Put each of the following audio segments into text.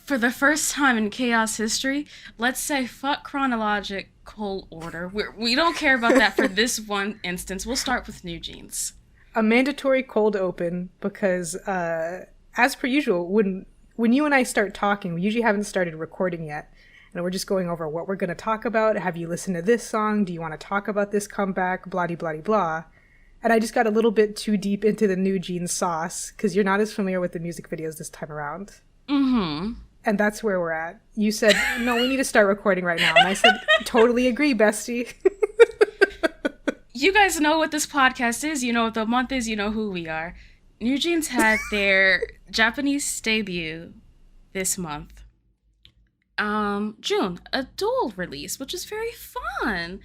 for the first time in Chaos history, let's say fuck chronological order. We don't care about that for this one instance. We'll start with NewJeans. A mandatory cold open because, as per usual, when you and I start talking, we usually haven't started recording yet. And we're just going over what we're going to talk about. Have you listened to this song? Do you want to talk about this comeback? Blah, blah, blah, blah. And I just got a little bit too deep into the NewJeans sauce because you're not as familiar with the music videos this time around. Mm-hmm. And that's where we're at. You said, no, we need to start recording right now. And I said, totally agree, bestie. You guys know what this podcast is. You know what the month is. You know who we are. NewJeans had their Japanese debut this month. June, a dual release, which is very fun.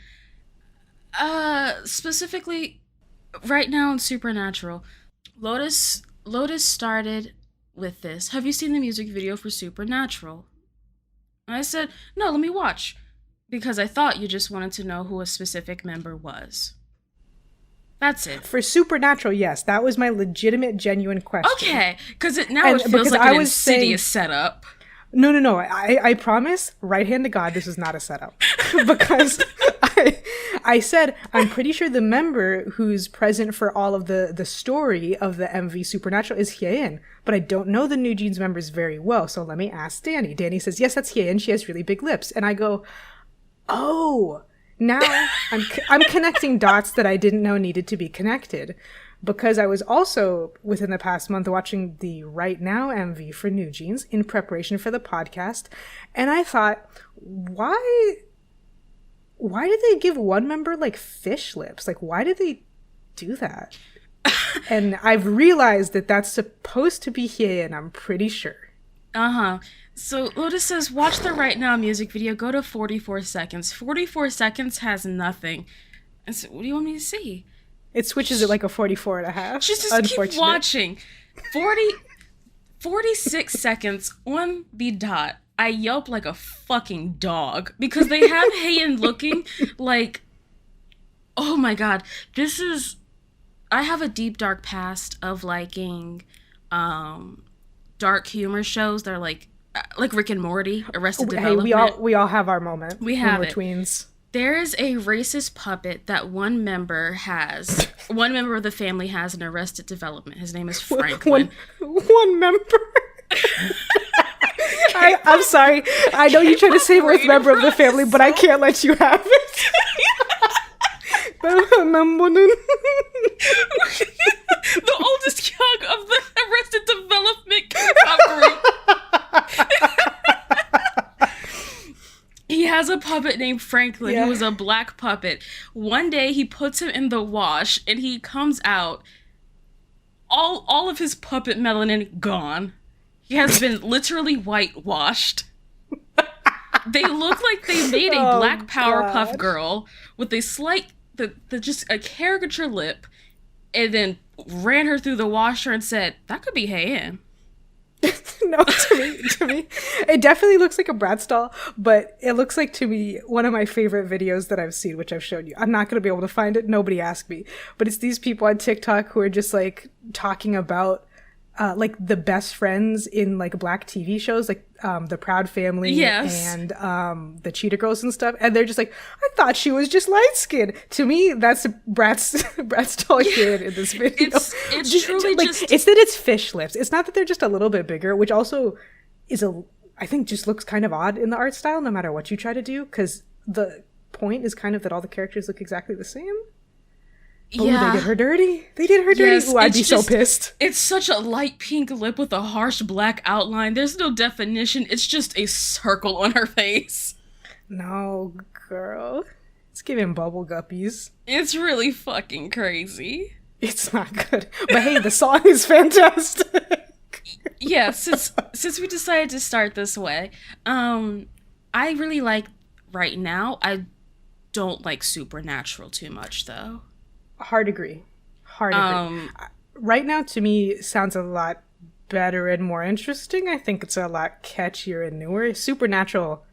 Specifically, right now in Supernatural, Lotus started with this. Have you seen the music video for Supernatural? And I said, no, let me watch. Because I thought you just wanted to know who a specific member was. That's it. For Supernatural, yes. That was my legitimate, genuine question. Okay, because it feels like an Insidious setup. No. I promise, right hand to God, this is not a setup. Because I said, I'm pretty sure the member who's present for all of the story of the MV Supernatural is Hyein. But I don't know the NewJeans members very well, so let me ask Danny. Danny says, yes, that's Hyein. She has really big lips. And I go, oh, now I'm connecting dots that I didn't know needed to be connected. Because I was also, within the past month, watching the Right Now MV for NewJeans in preparation for the podcast. And I thought, why did they give one member, like, fish lips? Like, why did they do that? And I've realized that that's supposed to be Hyein, I'm pretty sure. Uh-huh. So Lotus says, watch the Right Now music video. Go to 44 seconds. 44 seconds has nothing. And so, what do you want me to see? It switches at like a 44 and a half. Just keep watching. 46 seconds on the dot. I yelp like a fucking dog because they have Hyein looking like, oh my god, I have a deep dark past of liking dark humor shows that are like Rick and Morty, Arrested Development. Hey, we all have our moment. We have when it. We're tweens. There is a racist puppet that one member of the family has in Arrested Development. His name is Franklin. One member. I'm sorry. I know you try to say it with member of the family, but I can't let you have it. The oldest young of the Arrested Development K-pop group. He has a puppet named Franklin, who is a black puppet. One day he puts him in the wash and he comes out, all of his puppet melanin gone. He has been literally whitewashed. They look like they made a black Powerpuff Girl with a slight, just a caricature lip, and then ran her through the washer and said, that could be Hyein. No, to me, it definitely looks like a Bratz doll, but it looks like, to me, one of my favorite videos that I've seen, which I've shown you. I'm not going to be able to find it. Nobody asked me. But it's these people on TikTok who are just, like, talking about, like, the best friends in, like, black TV shows, like, The Proud Family and the Cheetah Girls and stuff. And they're just like, I thought she was just light-skinned. To me, that's Bratz doll kid in this video. It's truly like, just... It's that it's fish lips. It's not that they're just a little bit bigger, which also is I think just looks kind of odd in the art style, no matter what you try to do, because the point is kind of that all the characters look exactly the same. Oh, they did her dirty. They did her dirty. Ooh, I'd be so pissed. It's such a light pink lip with a harsh black outline. There's no definition. It's just a circle on her face. No, girl. It's giving bubble guppies. It's really fucking crazy. It's not good. But hey, the song is fantastic. Yeah, since we decided to start this way, I really like Right Now. I don't like Supernatural too much, though. Hard agree. Right Now, to me, sounds a lot better and more interesting. I think it's a lot catchier and newer. Supernatural,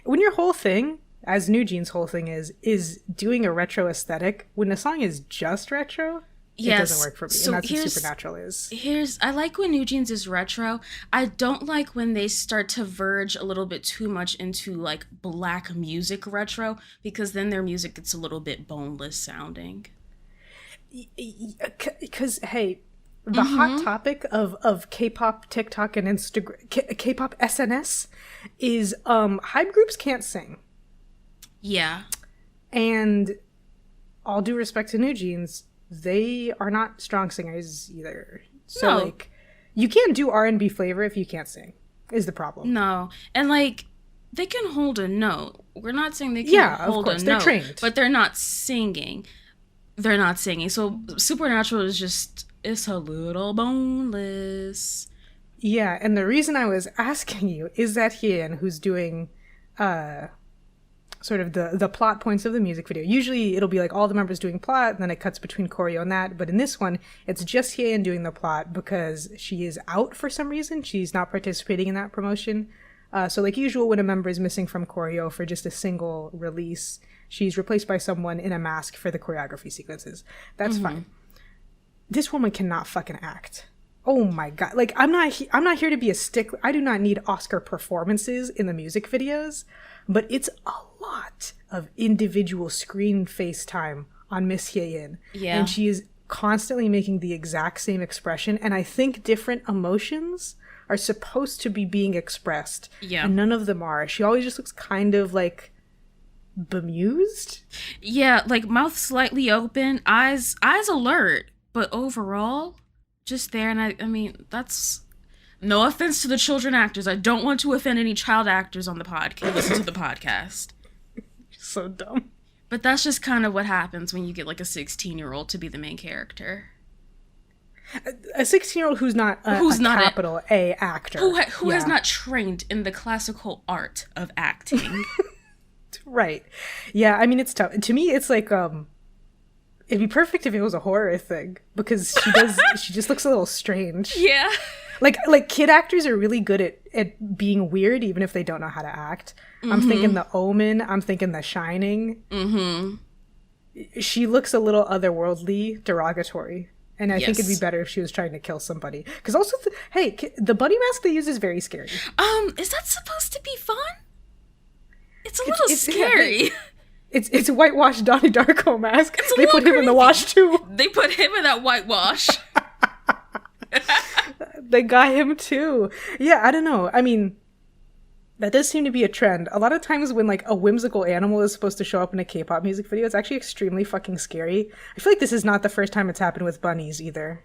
when your whole thing, as NewJeans' whole thing is doing a retro aesthetic, when the song is just retro, it doesn't work for me. So and that's what Supernatural is. I like when NewJeans is retro. I don't like when they start to verge a little bit too much into like black music retro, because then their music gets a little bit boneless sounding. Because hey, the hot topic of K-pop TikTok and Instagram, K-pop SNS is hype groups can't sing. Yeah. And all due respect to NewJeans, they are not strong singers either. So No. like, you can't do R&B flavor if you can't sing, is the problem. No. And like, they can hold a note. We're not saying they can't hold a note. They're trained. But they're not singing. They're not singing. So Supernatural is just, it's a little boneless. Yeah, and the reason I was asking you is that Hien, who's doing sort of the plot points of the music video. Usually it'll be like all the members doing plot, and then it cuts between choreo and that. But in this one, it's just Hien doing the plot because she is out for some reason. She's not participating in that promotion. So like usual, when a member is missing from choreo for just a single release, she's replaced by someone in a mask for the choreography sequences. That's fine. This woman cannot fucking act. Oh my god! Like I'm not here to be a stickler. I do not need Oscar performances in the music videos, but it's a lot of individual screen face time on Miss Hye-in. Yeah, and she is constantly making the exact same expression, and I think different emotions are supposed to be being expressed. Yeah, and none of them are. She always just looks kind of like bemused. Yeah, like mouth slightly open, eyes alert, but overall just there. And I mean, that's no offense to the children actors. I don't want to offend any child actors on the podcast. Listen to the podcast. So dumb. But that's just kind of what happens when you get like a 16-year-old to be the main character. A 16-year-old who's not a capital A actor. Who has not trained in the classical art of acting. Right. Yeah, I mean, it's tough. To me, it's like, it'd be perfect if it was a horror thing, because she just looks a little strange. Yeah. Like kid actors are really good at being weird, even if they don't know how to act. I'm thinking The Omen. I'm thinking The Shining. She looks a little otherworldly, derogatory. And I think it'd be better if she was trying to kill somebody. Because also, the bunny mask they use is very scary. Is that supposed to be fun? It's a little scary. It's a whitewashed Donnie Darko mask. They put him creepy. In the wash too. They put him in that whitewash. They got him too. Yeah, I don't know. I mean, that does seem to be a trend. A lot of times when like a whimsical animal is supposed to show up in a K-pop music video, it's actually extremely fucking scary. I feel like this is not the first time it's happened with bunnies either.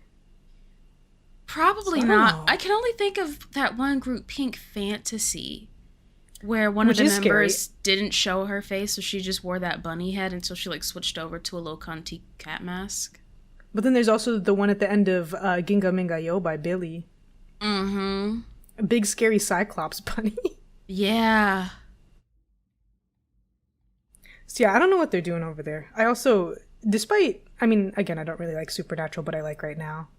Probably not. I can only think of that one group, Pink Fantasy, where one of the members didn't show her face, so she just wore that bunny head until she like switched over to a low conti cat mask. But then there's also the one at the end of Ginga Minga Yo by Billy. A big scary Cyclops bunny. Yeah. So yeah, I don't know what they're doing over there. I also, I mean, again, I don't really like Supernatural, but I like Right Now.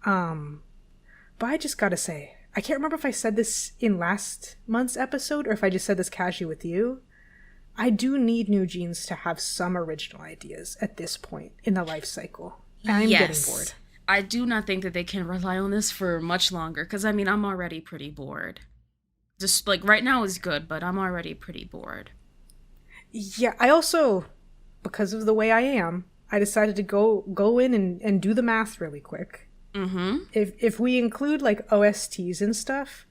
But I just gotta say, I can't remember if I said this in last month's episode or if I just said this casually with you. I do need NewJeans to have some original ideas at this point in the life cycle. I'm getting bored. I do not think that they can rely on this for much longer, because I mean, I'm already pretty bored. Just like Right Now is good, but I'm already pretty bored. Yeah, I also, because of the way I am, I decided to go in and do the math really quick. If we include like OSTs and stuff,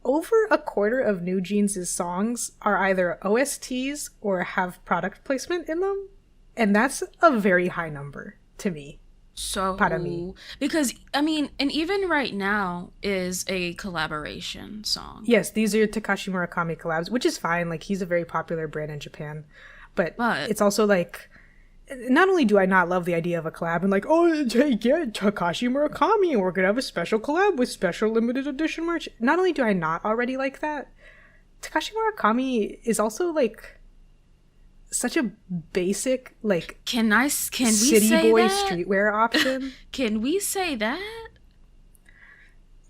over a quarter of NewJeans' songs are either OSTs or have product placement in them, and that's a very high number to me. So, para me. Because I mean, and even Right Now is a collaboration song. Yes, these are Takashi Murakami collabs, which is fine. Like, he's a very popular brand in Japan, but it's also like, not only do I not love the idea of a collab and like, oh yeah, Takashi Murakami, we're gonna have a special collab with special limited edition merch. Not only do I not already like that, Takashi Murakami is also like such a basic like can we city say boy that? Streetwear option. Can we say that?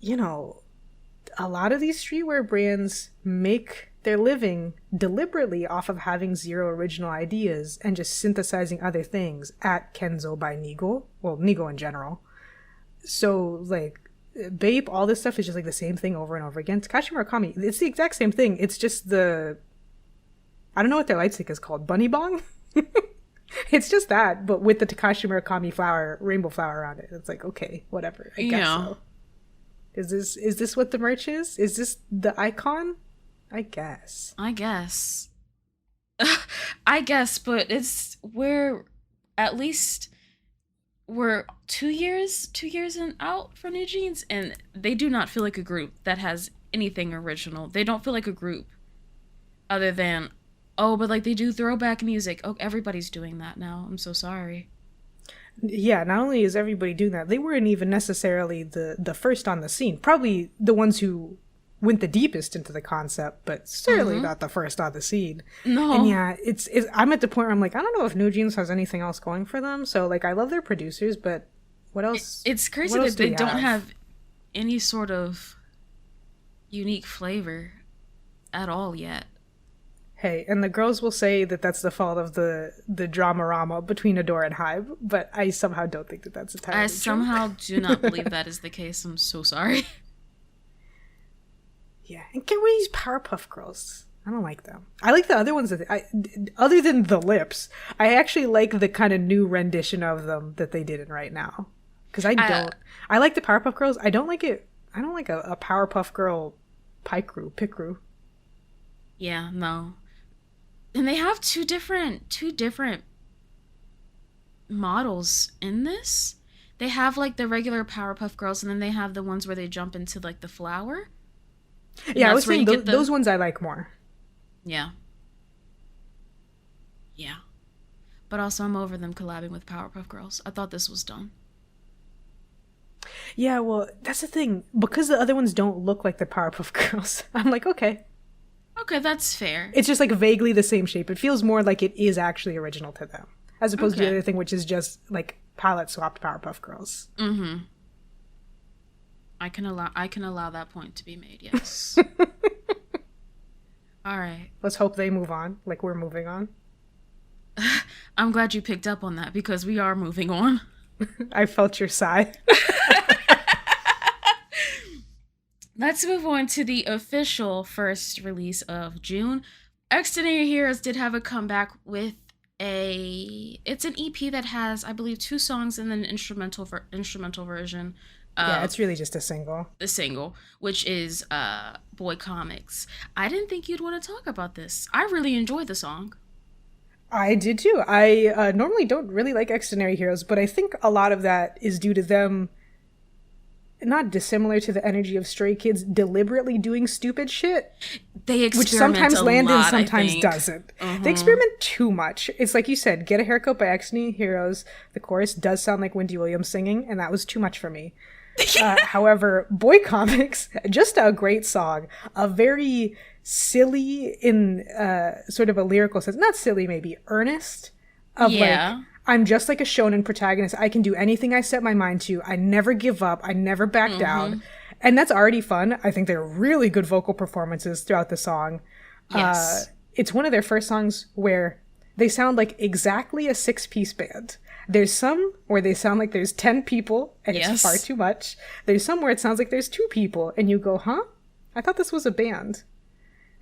You know, a lot of these streetwear brands make they're living deliberately off of having zero original ideas and just synthesizing other things at Kenzo by Nigo. Well, Nigo in general. So, like, Bape, all this stuff is just, like, the same thing over and over again. Takashi Murakami, it's the exact same thing. It's just I don't know what their light stick is called. Bunny Bong? It's just that, but with the Takashi Murakami flower, rainbow flower around it. It's like, okay, whatever. I guess so. Is this what the merch is? Is this the icon? I guess. I guess, but we're 2 years out for NewJeans, and they do not feel like a group that has anything original. They don't feel like a group other than, oh, but like they do throwback music. Oh, everybody's doing that now. I'm so sorry. Yeah, not only is everybody doing that, they weren't even necessarily the first on the scene. Probably the ones who went the deepest into the concept, but certainly not the first on the scene. No. And yeah, it's I'm at the point where I'm like, I don't know if NewJeans has anything else going for them. So like, I love their producers, but what else? It's crazy that they don't have any sort of unique flavor at all yet. Hey, and the girls will say that that's the fault of the drama-rama between Adore and Hybe, but I somehow don't think that that's entirely true. I somehow do not believe that is the case. I'm so sorry. Yeah, and get rid of these Powerpuff Girls. I don't like them. I like the other ones other than the lips. I actually like the kind of new rendition of them that they did in Right Now. Because I like the Powerpuff Girls. I don't like it. I don't like a Powerpuff Girl Pikru. Yeah, no. And they have two different models in this. They have like the regular Powerpuff Girls, and then they have the ones where they jump into like the flower. Yeah, I was saying those ones I like more. Yeah. But also, I'm over them collabing with Powerpuff Girls. I thought this was done. Yeah, well, that's the thing. Because the other ones don't look like the Powerpuff Girls, I'm like, okay. Okay, that's fair. It's just like vaguely the same shape. It feels more like it is actually original to them, as opposed to the other thing, which is just like palette swapped Powerpuff Girls. Mm-hmm. I can allow that point to be made, yes. All right. Let's hope they move on, like we're moving on. I'm glad you picked up on that, because we are moving on. I felt your sigh. Let's move on to the official first release of June. Xdinary Heroes did have a comeback with it's an EP that has, I believe, 2 songs and then an instrumental version. Yeah, it's really just a single. The single, which is Boy Comics. I didn't think you'd want to talk about this. I really enjoyed the song. I did too. I normally don't really like Xdinary Heroes, but I think a lot of that is due to them not dissimilar to the energy of Stray Kids deliberately doing stupid shit. They experiment which sometimes lands and sometimes doesn't. They experiment too much. It's like you said, Get a Haircut by Xdinary Heroes. The chorus does sound like Wendy Williams singing, and that was too much for me. However, Boy Comics, just a great song. A very silly in sort of a lyrical sense. Not silly, maybe earnest. Like, I'm just like a shonen protagonist. I can do anything I set my mind to. I never give up. I never back down. And that's already fun. I think they're really good vocal performances throughout the song. Yes. It's one of their first songs where they sound like exactly a 6-piece band. There's some where they sound like there's 10 people and it's far too much. There's some where it sounds like there's 2 people and you go, huh? I thought this was a band.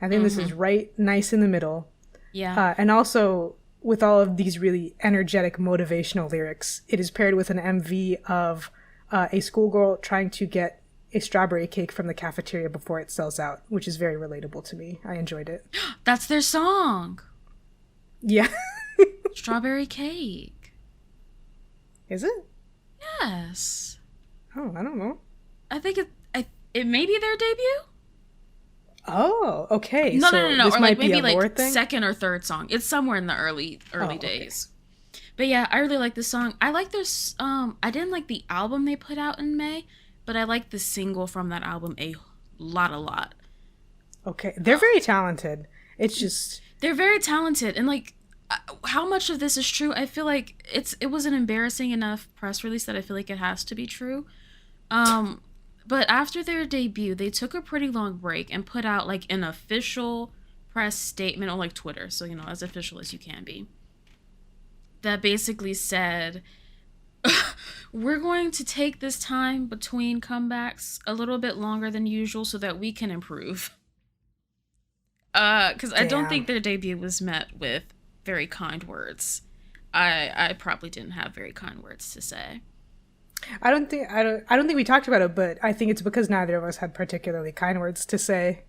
I think this is right nice in the middle. Yeah. And also, with all of these really energetic motivational lyrics, it is paired with an MV of a schoolgirl trying to get a strawberry cake from the cafeteria before it sells out, which is very relatable to me. I enjoyed it. That's their song. Yeah. Strawberry cake. Is it? Yes. Oh, I don't know. I think it may be their debut. Oh, okay. No. This Or might like be maybe a lore like thing? second or third song. It's somewhere in the early days. But yeah, I really like this song. I like this. I didn't like the album they put out in May, but I like the single from that album a lot. Okay, they're very talented. It's just they're very talented, and like how much of this is true? I feel like it was an embarrassing enough press release that I feel like it has to be true. But after their debut, they took a pretty long break and put out like an official press statement on like Twitter, so as official as you can be, that basically said, we're going to take this time between comebacks a little bit longer than usual so that we can improve. Because I don't think their debut was met with very kind words. I probably didn't have very kind words to say. I don't think we talked about it, but I think it's because neither of us had particularly kind words to say.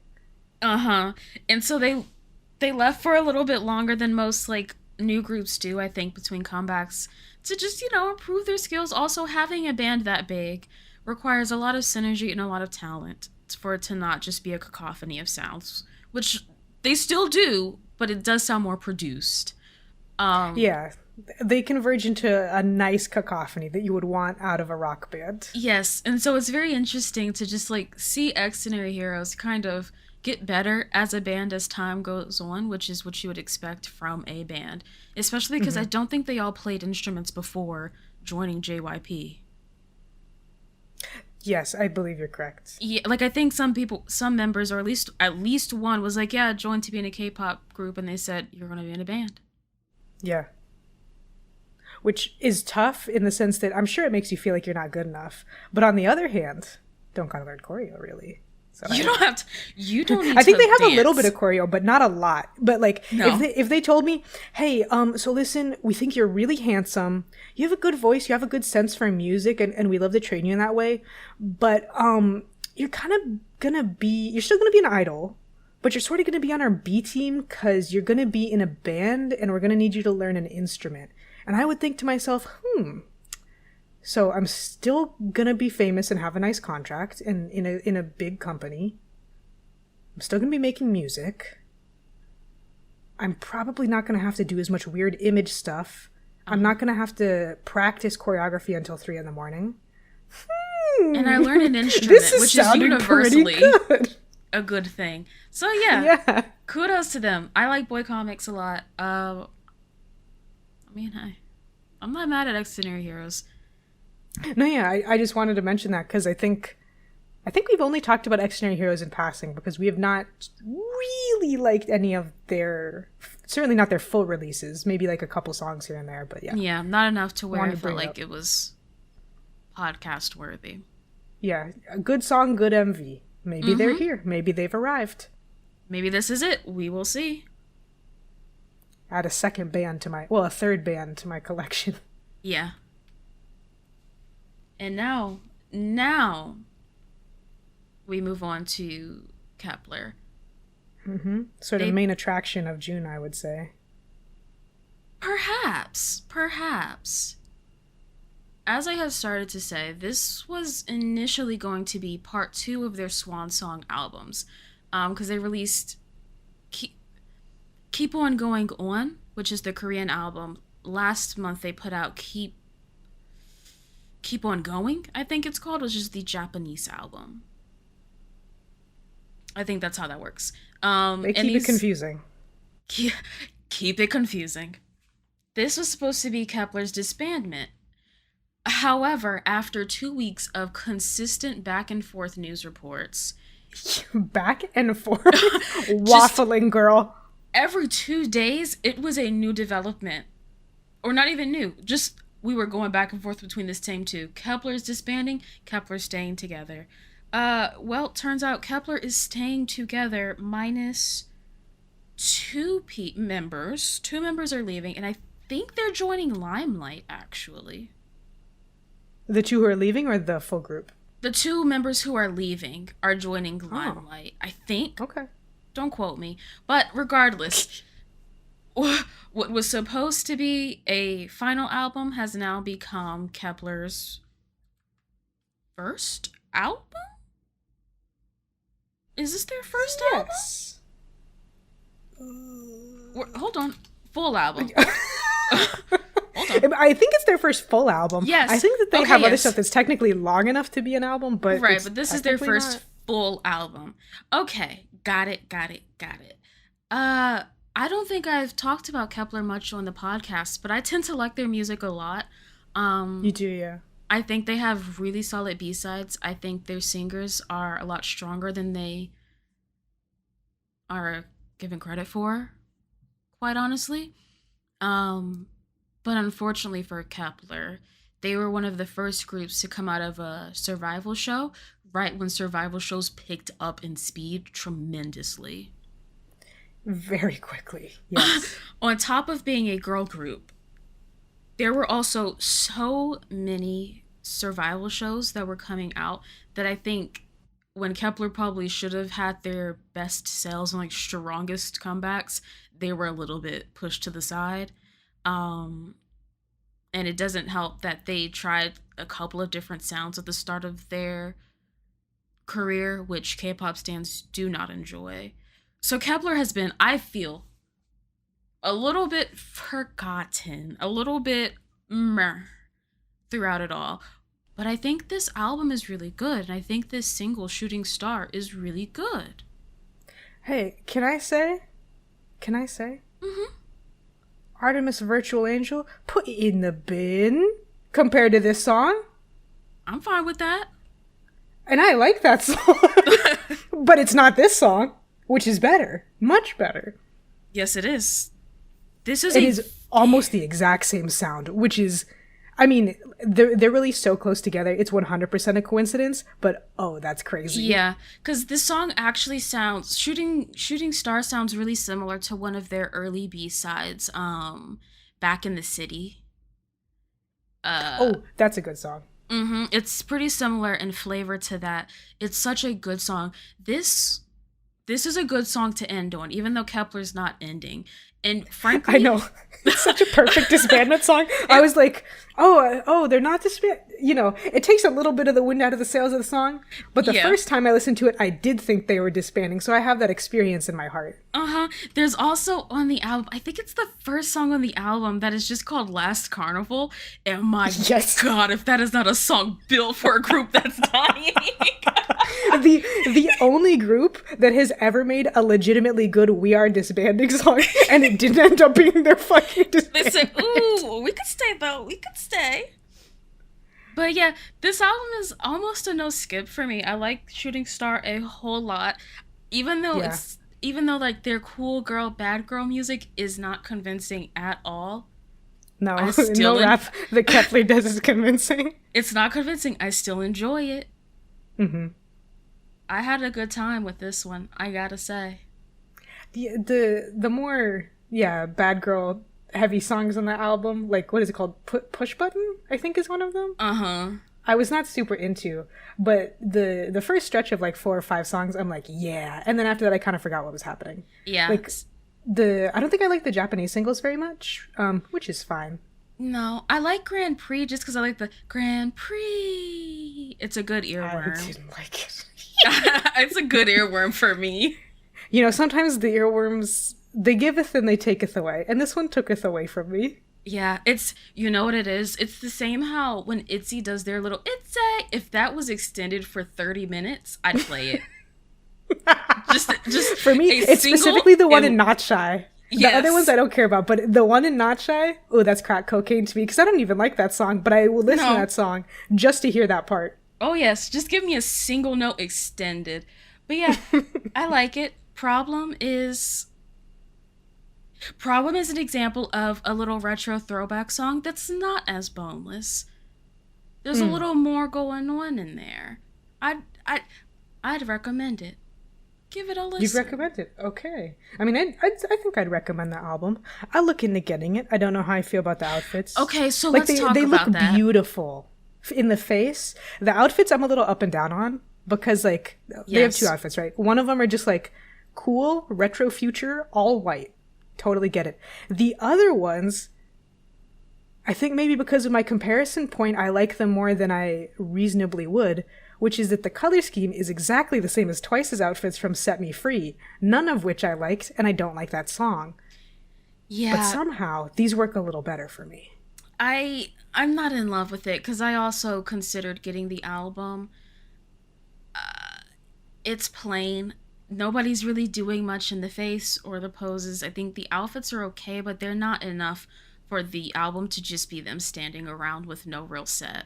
And so they left for a little bit longer than most like new groups do, I think, between comebacks to just, improve their skills. Also, having a band that big requires a lot of synergy and a lot of talent for it to not just be a cacophony of sounds, which they still do, but it does sound more produced. Yeah, they converge into a nice cacophony that you would want out of a rock band. Yes, and so it's very interesting to just like see Xdinary Heroes kind of get better as a band as time goes on, which is what you would expect from a band, especially because I don't think they all played instruments before joining JYP. Yes, I believe you're correct. Yeah, like I think some members, or at least one, was like, yeah, join to be in a K-pop group, and they said, you're going to be in a band. Yeah. Which is tough in the sense that I'm sure it makes you feel like you're not good enough. But on the other hand, don't gotta learn choreo, really. So you don't have to. You don't need I think to they have dance. a little bit of choreo, but not a lot. But like, No. if they told me, hey, so listen, we think you're really handsome. You have a good voice. You have a good sense for music, and we love to train you in that way. But you're kind of you're still gonna be an idol, but you're sort of gonna be on our B team because you're gonna be in a band, and we're gonna need you to learn an instrument. And I would think to myself, so I'm still gonna be famous and have a nice contract and in a big company. I'm still gonna be making music. I'm probably not gonna have to do as much weird image stuff. I'm not gonna have to practice choreography until 3 a.m. And I learned an instrument, which is universally good. a good thing. So yeah, kudos to them. I like boy comics a lot. I mean, I'm not mad at Xdinary Heroes. No, yeah, I just wanted to mention that because I think we've only talked about Xdinary Heroes in passing because we have not really liked any of certainly not their full releases. Maybe like a couple songs here and there, but yeah. Yeah, not enough to where I felt like it was podcast worthy. Yeah, a good song, good MV. Maybe they're here. Maybe they've arrived. Maybe this is it. We will see. Add a third band to my collection. Yeah. And now we move on to Kepler. Sort of main attraction of June, I would say. Perhaps. As I have started to say, this was initially going to be part 2 of their Swan Song albums. Because they released Keep On Going On, which is the Korean album. Last month they put out Keep On Going, I think it's called, which is the Japanese album. I think that's how that works. They keep it confusing. Keep it confusing. This was supposed to be Kepler's disbandment. However, after 2 weeks of consistent back and forth news reports... Back and forth? Waffling, girl. Every 2 days, it was a new development. Or not even new. Just, we were going back and forth between the same two. Kepler's disbanding, Kepler's staying together. Well, turns out Kepler is staying together minus 2 members. 2 members are leaving, and I think they're joining Limelight, actually. The 2 who are leaving or the full group? The 2 members who are leaving are joining Limelight, I think. Okay. Don't quote me. But regardless, what was supposed to be a final album has now become Kepler's first album? Is this their first album? Hold on. Full album. Hold on. I think it's their first full album. Yes. I think that they have other stuff that's technically long enough to be an album, but but this is their first full album. Okay, got it. I don't think I've talked about Kepler much on the podcast, but I tend to like their music a lot. You do, yeah. I think they have really solid B-sides. I think their singers are a lot stronger than they are given credit for, quite honestly. But unfortunately for Kepler, they were one of the first groups to come out of a survival show right when survival shows picked up in speed tremendously. Very quickly, yes. On top of being a girl group, there were also so many survival shows that were coming out that I think when Kepler probably should have had their best sales and like strongest comebacks, they were a little bit pushed to the side. Um, and it doesn't help that they tried a couple of different sounds at the start of their career, which K-pop stans do not enjoy. So Kepler has been, I feel, a little bit forgotten, a little bit meh throughout it all. But I think this album is really good, and I think this single, Shooting Star, is really good. Hey, can I say? Mm-hmm. Artemis Virtual Angel, put it in the bin compared to this song. I'm fine with that. And I like that song. But it's not this song, which is better. Much better. Yes, it is. It is almost the exact same sound, which is, I mean, they're really so close together. It's 100% a coincidence, but oh, that's crazy. Yeah, because this song actually sounds, Shooting Star sounds really similar to one of their early B-sides, Back in the City. Oh, that's a good song. Mm-hmm. It's pretty similar in flavor to that. It's such a good song. This is a good song to end on, even though Kepler's not ending. And frankly, I know, it's such a perfect disbandment song. I was like, oh, they're not disband. You know, it takes a little bit of the wind out of the sails of the song. But the first time I listened to it, I did think they were disbanding. So I have that experience in my heart. There's also on the album, I think it's the first song on the album that is just called Last Carnival. And my God, if that is not a song built for a group that's dying. The only group that has ever made a legitimately good We Are Disbanding song, and it didn't end up being their fucking disbanding. They said, ooh, we could stay though. We could stay. But yeah, this album is almost a no skip for me. I like Shooting Star a whole lot. Even though like their cool girl, bad girl music is not convincing at all. No rap that Kepler does is convincing. It's not convincing. I still enjoy it. Mm-hmm. I had a good time with this one, I gotta say. The more bad girl heavy songs on the album, like what is it called? Push Button, I think is one of them. I was not super into, but the first stretch of like 4 or 5 songs, I'm like, yeah, and then after that, I kind of forgot what was happening. Yeah, like I don't think I like the Japanese singles very much, which is fine. No, I like Grand Prix just because I like the Grand Prix. It's a good earworm. I didn't like it. It's a good earworm for me. You know, sometimes the earworms, they giveth and they taketh away. And this one tooketh away from me. Yeah, it's, you know what it is? It's the same how when ITZY does their little ITZY, if that was extended for 30 minutes, I'd play it. just for me, it's specifically the one in Not Shy. The other ones I don't care about, but the one in Not Shy, oh, that's crack cocaine to me, because I don't even like that song, but I will listen to that song just to hear that part. Oh, yes. Just give me a single note extended. But yeah, I like it. Problem is an example of a little retro throwback song that's not as boneless. There's a little more going on in there. I'd recommend it. Give it a listen. You'd recommend it? Okay. I mean, I think I'd recommend the album. I'll look into getting it. I don't know how I feel about the outfits. Okay, so let's talk about that. They look beautiful. In the face, the outfits I'm a little up and down on because, like, they have 2 outfits, right? One of them are just, like, cool, retro future, all white. Totally get it. The other ones, I think maybe because of my comparison point, I like them more than I reasonably would, which is that the color scheme is exactly the same as Twice's outfits from Set Me Free, none of which I liked, and I don't like that song. Yeah. But somehow, these work a little better for me. I'm not in love with it, because I also considered getting the album. It's plain. Nobody's really doing much in the face or the poses. I think the outfits are okay, but they're not enough for the album to just be them standing around with no real set.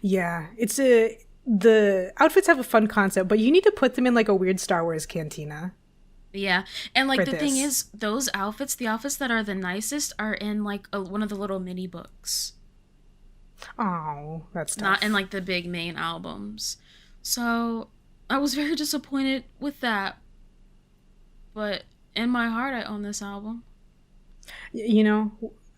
Yeah, the outfits have a fun concept, but you need to put them in like a weird Star Wars cantina. Yeah. And like for the thing this. is, those outfits, the outfits that are the nicest are in like one of the little mini books, Oh, that's not in tough. like the big main albums. So I was very disappointed with that. But in my heart, I own this album. You know,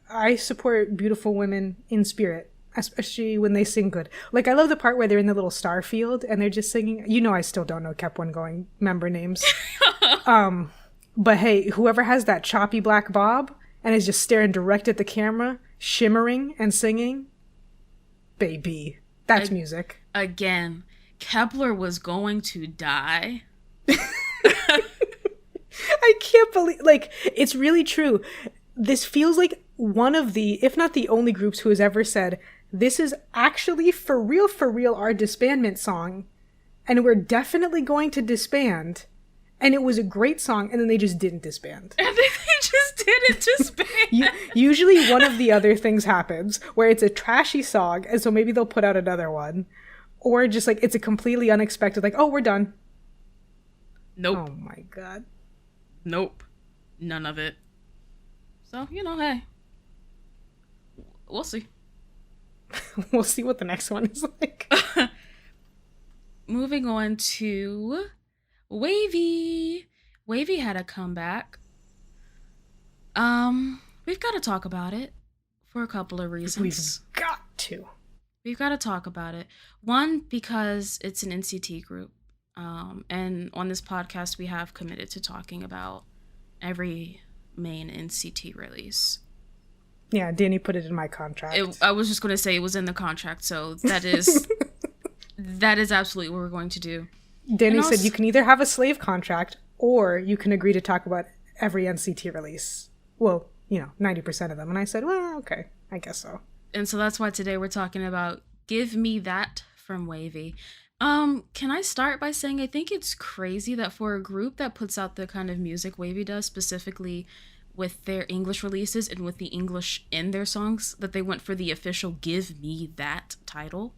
I support beautiful women in spirit, especially when they sing good. Like I love the part where they're in the little star field and they're just singing. You know, I still don't know Kep One Going member names. But hey, whoever has that choppy black bob and is just staring direct at the camera, shimmering and singing, baby, that's music. Again, Kepler was going to die. I can't believe, like, it's really true. This feels like one of the, if not the only groups who has ever said, this is actually for real, our disbandment song. And we're definitely going to disband. And it was a great song, and then they just didn't disband. And then they just didn't disband. Usually one of the other things happens, where it's a trashy song, and so maybe they'll put out another one. Or just like, it's a completely unexpected, like, oh, we're done. Nope. Oh my god. Nope. None of it. So, you know, hey. We'll see. We'll see what the next one is like. Moving on to WayV. WayV had a comeback. We've got to talk about it for a couple of reasons. We've got to. We've got to talk about it. One, because it's an NCT group. And on this podcast, we have committed to talking about every main NCT release. Yeah, Danny put it in my contract. I was just going to say it was in the contract, so that is that is absolutely what we're going to do. Danny said you can either have a slave contract or you can agree to talk about every NCT release. Well, 90% of them. And I said, well, okay, I guess so. And so that's why today we're talking about Give Me That from WayV. Can I start by saying I think it's crazy that for a group that puts out the kind of music WayV does, specifically with their English releases and with the English in their songs, that they went for the official Give Me That title.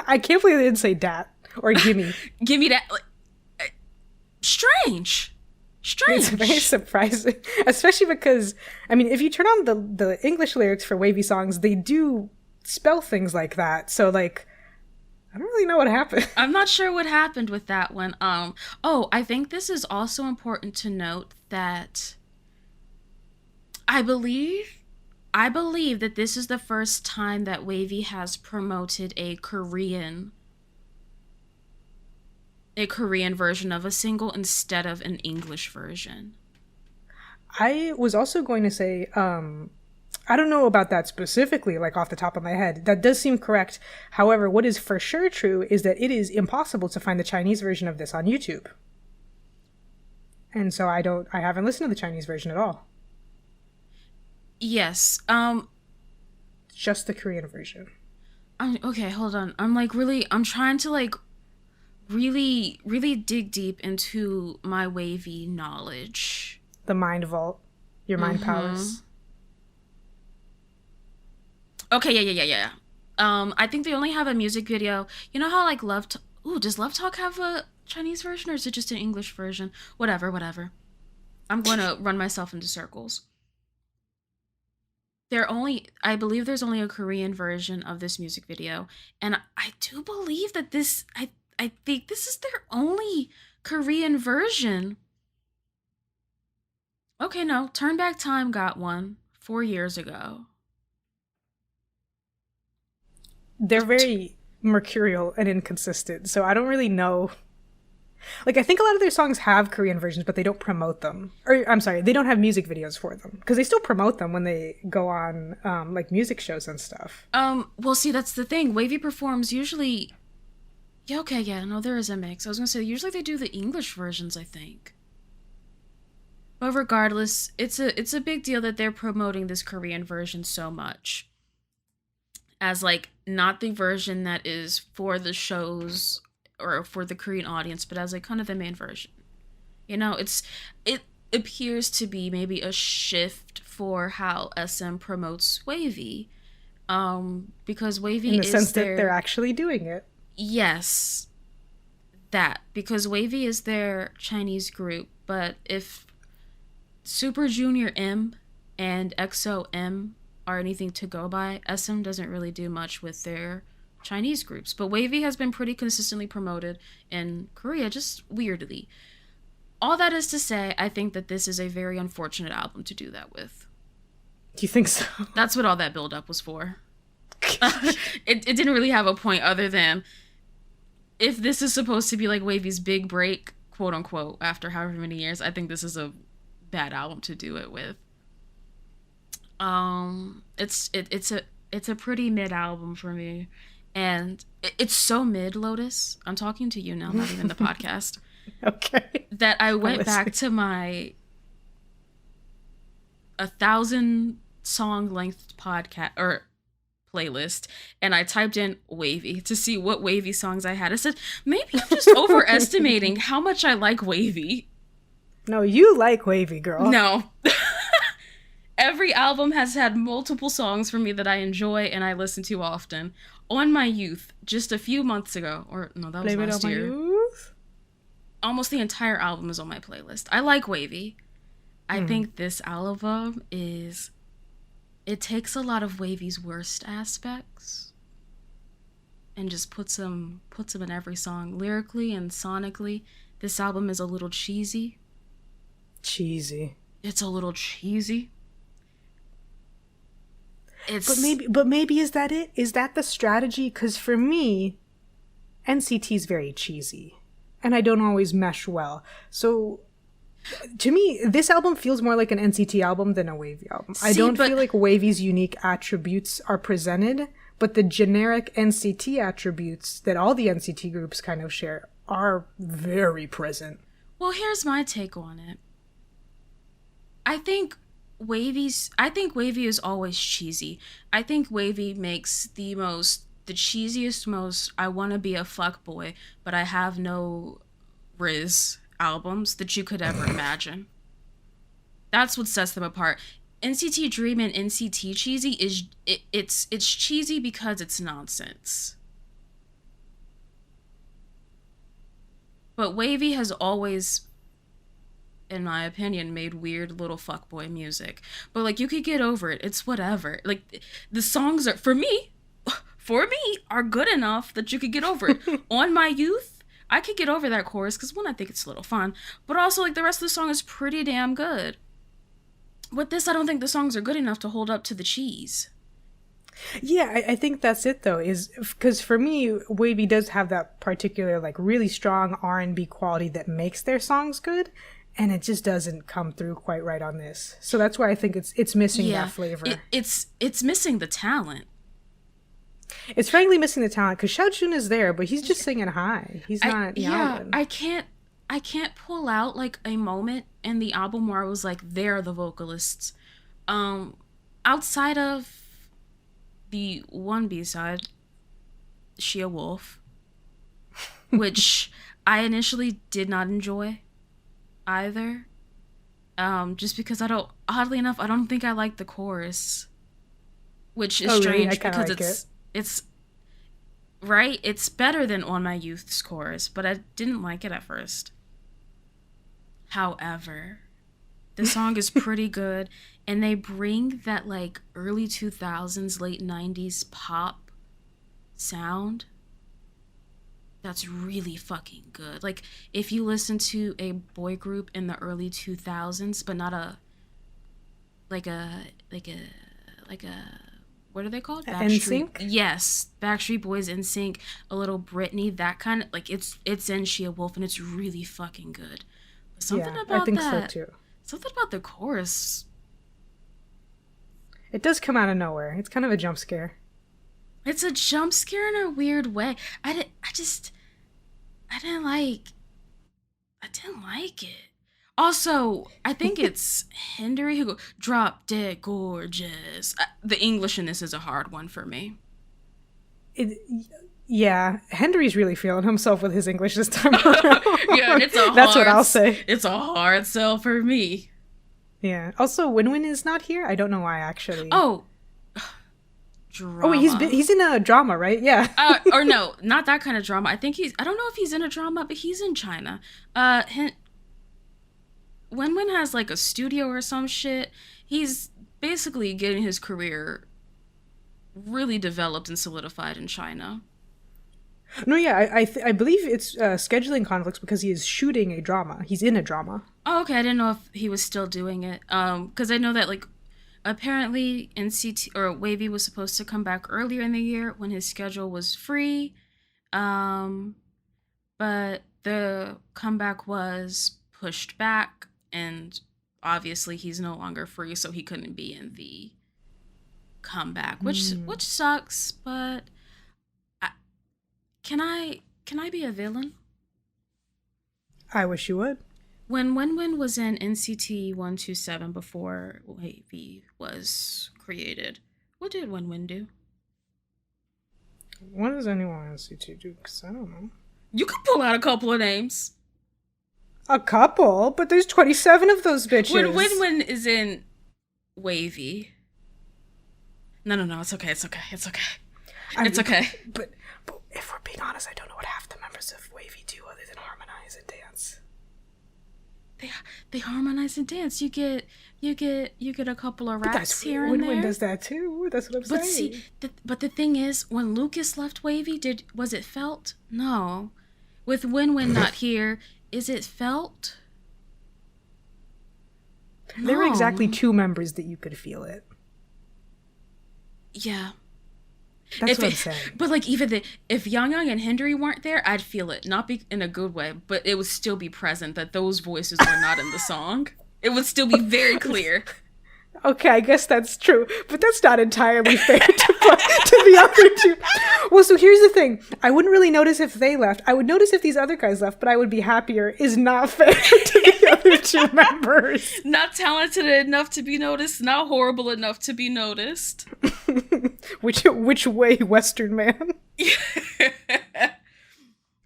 I can't believe they didn't say dat or gimme. Give me that. Like, strange. It's very surprising, especially because, I mean, if you turn on the English lyrics for WayV songs, they do spell things like that. So, like, I don't really know what happened. I'm not sure what happened with that one. I think this is also important to note that I believe that this is the first time that WayV has promoted a Korean version of a single instead of an English version. I was also going to say, I don't know about that specifically, like off the top of my head. That does seem correct. However, what is for sure true is that it is impossible to find the Chinese version of this on YouTube. And so I haven't listened to the Chinese version at all. Yes. Just the Korean version. Okay, hold on. I'm trying to like really, really dig deep into my WayV knowledge. The mind vault. Your mind powers. Okay, yeah. I think they only have a music video. You know how like does Love Talk have a Chinese version or is it just an English version? Whatever. I'm going to run myself into circles. I believe there's only a Korean version of this music video. And I do believe that I think this is their only Korean version. Okay, no. Turn Back Time got one 4 years ago. They're very mercurial and inconsistent, so I don't really know. Like, I think a lot of their songs have Korean versions, but they don't promote them. Or, I'm sorry, they don't have music videos for them. Because they still promote them when they go on, like, music shows and stuff. Well, see, that's the thing. WayV performs usually... Yeah, okay, yeah, no, there is a mix. I was gonna say, usually they do the English versions, I think. But regardless, it's a big deal that they're promoting this Korean version so much. As, like, not the version that is for the shows or for the Korean audience, but as, like, kind of the main version. It appears to be maybe a shift for how SM promotes WayV. Because WayV is in the sense that they're actually doing it. Yes. That. Because WayV is their Chinese group but if Super Junior M and EXO M are anything to go by, SM doesn't really do much with their Chinese groups. But WayV has been pretty consistently promoted in Korea, just weirdly. All that is to say, I think that this is a very unfortunate album to do that with. Do you think so? That's what all that build-up was for. It didn't really have a point other than, if this is supposed to be like WayV's big break, quote unquote, after however many years, I think this is a bad album to do it with. It's a pretty mid album for me, and it's so mid, Lotus. I'm talking to you now, not even the podcast. Okay. That I went back to my 1,000 song length podcast or playlist, and I typed in WayV to see what WayV songs I had. I said, maybe I'm just overestimating how much I like WayV. No, you like WayV, girl. No. Every album has had multiple songs for me that I enjoy and I listen to often. On My Youth, just a few months ago, or no, that was last year. Youth? Almost the entire album is on my playlist. I like WayV. I think this album is... It takes a lot of WayV's worst aspects and just puts them in every song. Lyrically and sonically, this album is a little cheesy. Cheesy. It's a little cheesy. But maybe is that it? Is that the strategy? Because for me, NCT is very cheesy, and I don't always mesh well. So, to me, this album feels more like an NCT album than a WayV album. I don't feel like WayV's unique attributes are presented, but the generic NCT attributes that all the NCT groups kind of share are very present. Well, here's my take on it. I think WayV is always cheesy. I think WayV makes the cheesiest, most I want to be a fuckboy, but I have no riz albums that you could ever imagine. That's what sets them apart. NCT Dream and NCT Cheesy is it's cheesy because it's nonsense. But WayV has always, in my opinion, made weird little fuckboy music. But, like, you could get over it. It's whatever. Like, the songs are, for me, are good enough that you could get over it. On My Youth, I could get over that chorus, because, one, I think it's a little fun. But also, like, the rest of the song is pretty damn good. With this, I don't think the songs are good enough to hold up to the cheese. Yeah, I think that's it, though, is because for me, WayV does have that particular, like, really strong R&B quality that makes their songs good. And it just doesn't come through quite right on this. So that's why I think it's missing that flavor. It's missing the talent. It's frankly missing the talent because Xiaojun is there, but he's just singing high. He's not. I can't pull out like a moment in the album where I was like, they're the vocalists. Outside of the one B-side, She a Wolf, which I initially did not enjoy either, just because oddly enough, I don't think I like the chorus, which is strange, really? Because it's right, it's better than On My Youth's chorus, but I didn't like it at first. However, the song is pretty good, and they bring that like early 2000s, late 90s pop sound that's really fucking good. Like, if you listen to a boy group in the early 2000s, but not like a what are they called? NSYNC? Yes, Backstreet Boys, NSYNC, a little Britney, that kind of, like, it's in She a Wolf, and it's really fucking good. But something about I think that, so too. Something about the chorus. It does come out of nowhere. It's kind of a jump scare. It's a jump scare in a weird way. I didn't like it. Also, I think it's Xdinary who goes, "Drop Dead Gorgeous." The English in this is a hard one for me. Yeah, Xdinary's really feeling himself with his English this time around. Yeah, and that's what I'll say. It's a hard sell for me. Yeah. Also, Wonwoo is not here. I don't know why, actually. Oh. Drama. Oh, wait, he's in a drama, right? Yeah. Or no, not that kind of drama. I don't know if he's in a drama, but he's in China. Win has like a studio or some shit. He's basically getting his career really developed and solidified in China. No, yeah, I believe it's scheduling conflicts because he is shooting a drama. He's in a drama. Oh, okay. I didn't know if he was still doing it. Because I know that like apparently NCT or WayV was supposed to come back earlier in the year when his schedule was free. But the comeback was pushed back, and obviously he's no longer free, so he couldn't be in the comeback, which sucks. But can I be a villain? I wish you would. When Win was in NCT 127 before WayV was created, what did Win do? What does anyone in NCT do? Because I don't know. You could pull out a couple of names. A couple? But there's 27 of those bitches. When Win is in WayV. No, it's okay. It's okay. But if we're being honest, I don't know what half the members of WayV do other than harmonize and dance. They harmonize and dance. You get a couple of raps here and there. Win does that too. That's what I'm saying. See, but the thing is, when Lucas left WayV, was it felt? No. With Win not here, is it felt? No. There were exactly 2 members that you could feel it. Yeah. That's what I'm saying. But like even if Jeonghan and Henry weren't there, I'd feel it. Not be in a good way, but it would still be present that those voices were not in the song. It would still be very clear. Okay, I guess that's true, but that's not entirely fair to the other 2. Well, so here's the thing. I wouldn't really notice if they left. I would notice if these other guys left, but I would be happier is not fair to the other 2 members. Not talented enough to be noticed, not horrible enough to be noticed. Which way, Western man?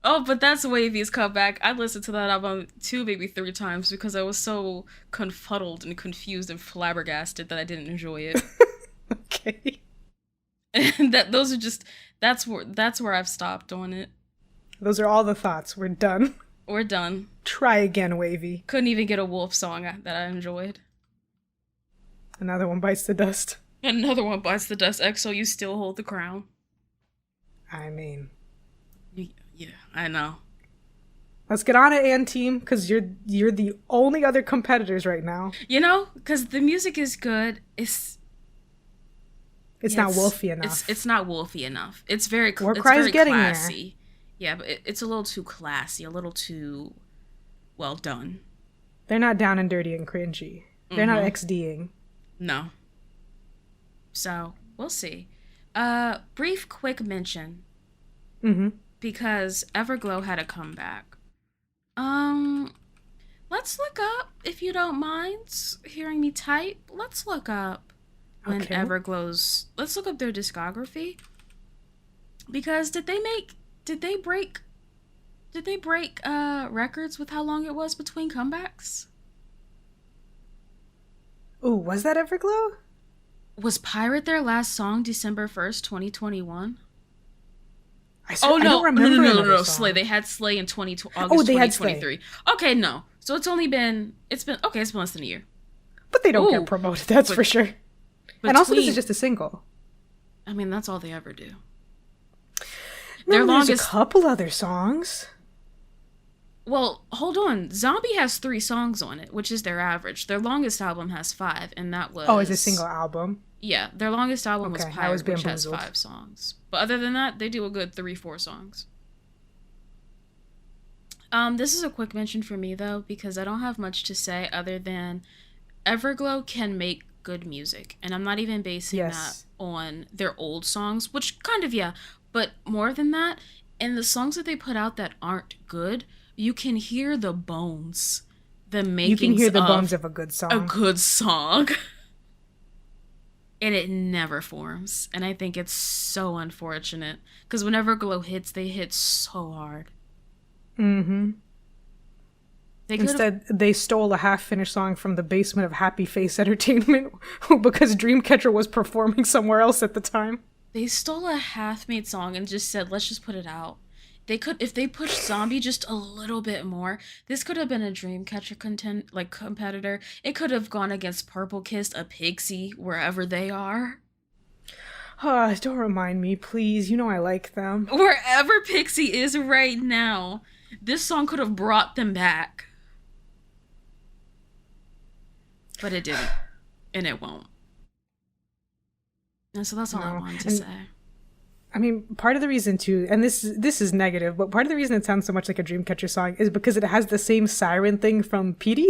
Oh, but that's WayV's comeback. I listened to that album 2, maybe 3 times because I was so confuddled and confused and flabbergasted that I didn't enjoy it. Okay. And that's where I've stopped on it. Those are all the thoughts. We're done. We're done. Try again, WayV. Couldn't even get a Wolf song that I enjoyed. Another one bites the dust. Another one bites the dust. EXO, you still hold the crown. I mean... Yeah, I know. Let's get on it, Ann team, because you're the only other competitors right now. You know, because the music is good. It's not wolfy enough. It's not wolfy enough. It's very Warcry's getting classy. There. Yeah, but it's a little too classy, a little too well done. They're not down and dirty and cringy. They're not XDing. No. So we'll see. Brief, quick mention. Because Everglow had a comeback. Let's look up, if you don't mind hearing me type, let's look up when Everglow's, let's look up their discography. Because did they break records with how long it was between comebacks? Ooh, was that Everglow? Was Pirate their last song December 1st, 2021? I don't remember. No. Slay. They had Slay in August 2023. Okay, no. So it's been less than a year. But they don't get promoted, that's for sure. And also this is just a single. I mean, that's all they ever do. There's a couple other songs. Well, hold on. Zombie has 3 songs on it, which is their average. Their longest album has 5, and that was... Oh, it's a single album? Yeah, their longest album was Pirate, which has 5 songs. But other than that, they do a good 3-4 songs. This is a quick mention for me, though, because I don't have much to say other than Everglow can make good music. And I'm not even basing that on their old songs, which kind of, yeah. But more than that, in the songs that they put out that aren't good, you can hear the bones. You can hear the bones of a good song. A good song. And it never forms. And I think it's so unfortunate. Because whenever Glow hits, they hit so hard. Instead, they stole a half-finished song from the basement of Happy Face Entertainment because Dreamcatcher was performing somewhere else at the time. They stole a half-made song and just said, let's just put it out. They could, if they pushed Zombie just a little bit more, this could have been a Dreamcatcher competitor. It could have gone against Purple Kiss, a Pixie, wherever they are. Don't remind me, please. You know I like them. Wherever Pixie is right now, this song could have brought them back. But it didn't. And it won't. And so that's all I wanted to say. I mean, part of the reason too, and this is negative, but part of the reason it sounds so much like a Dreamcatcher song is because it has the same siren thing from Petey.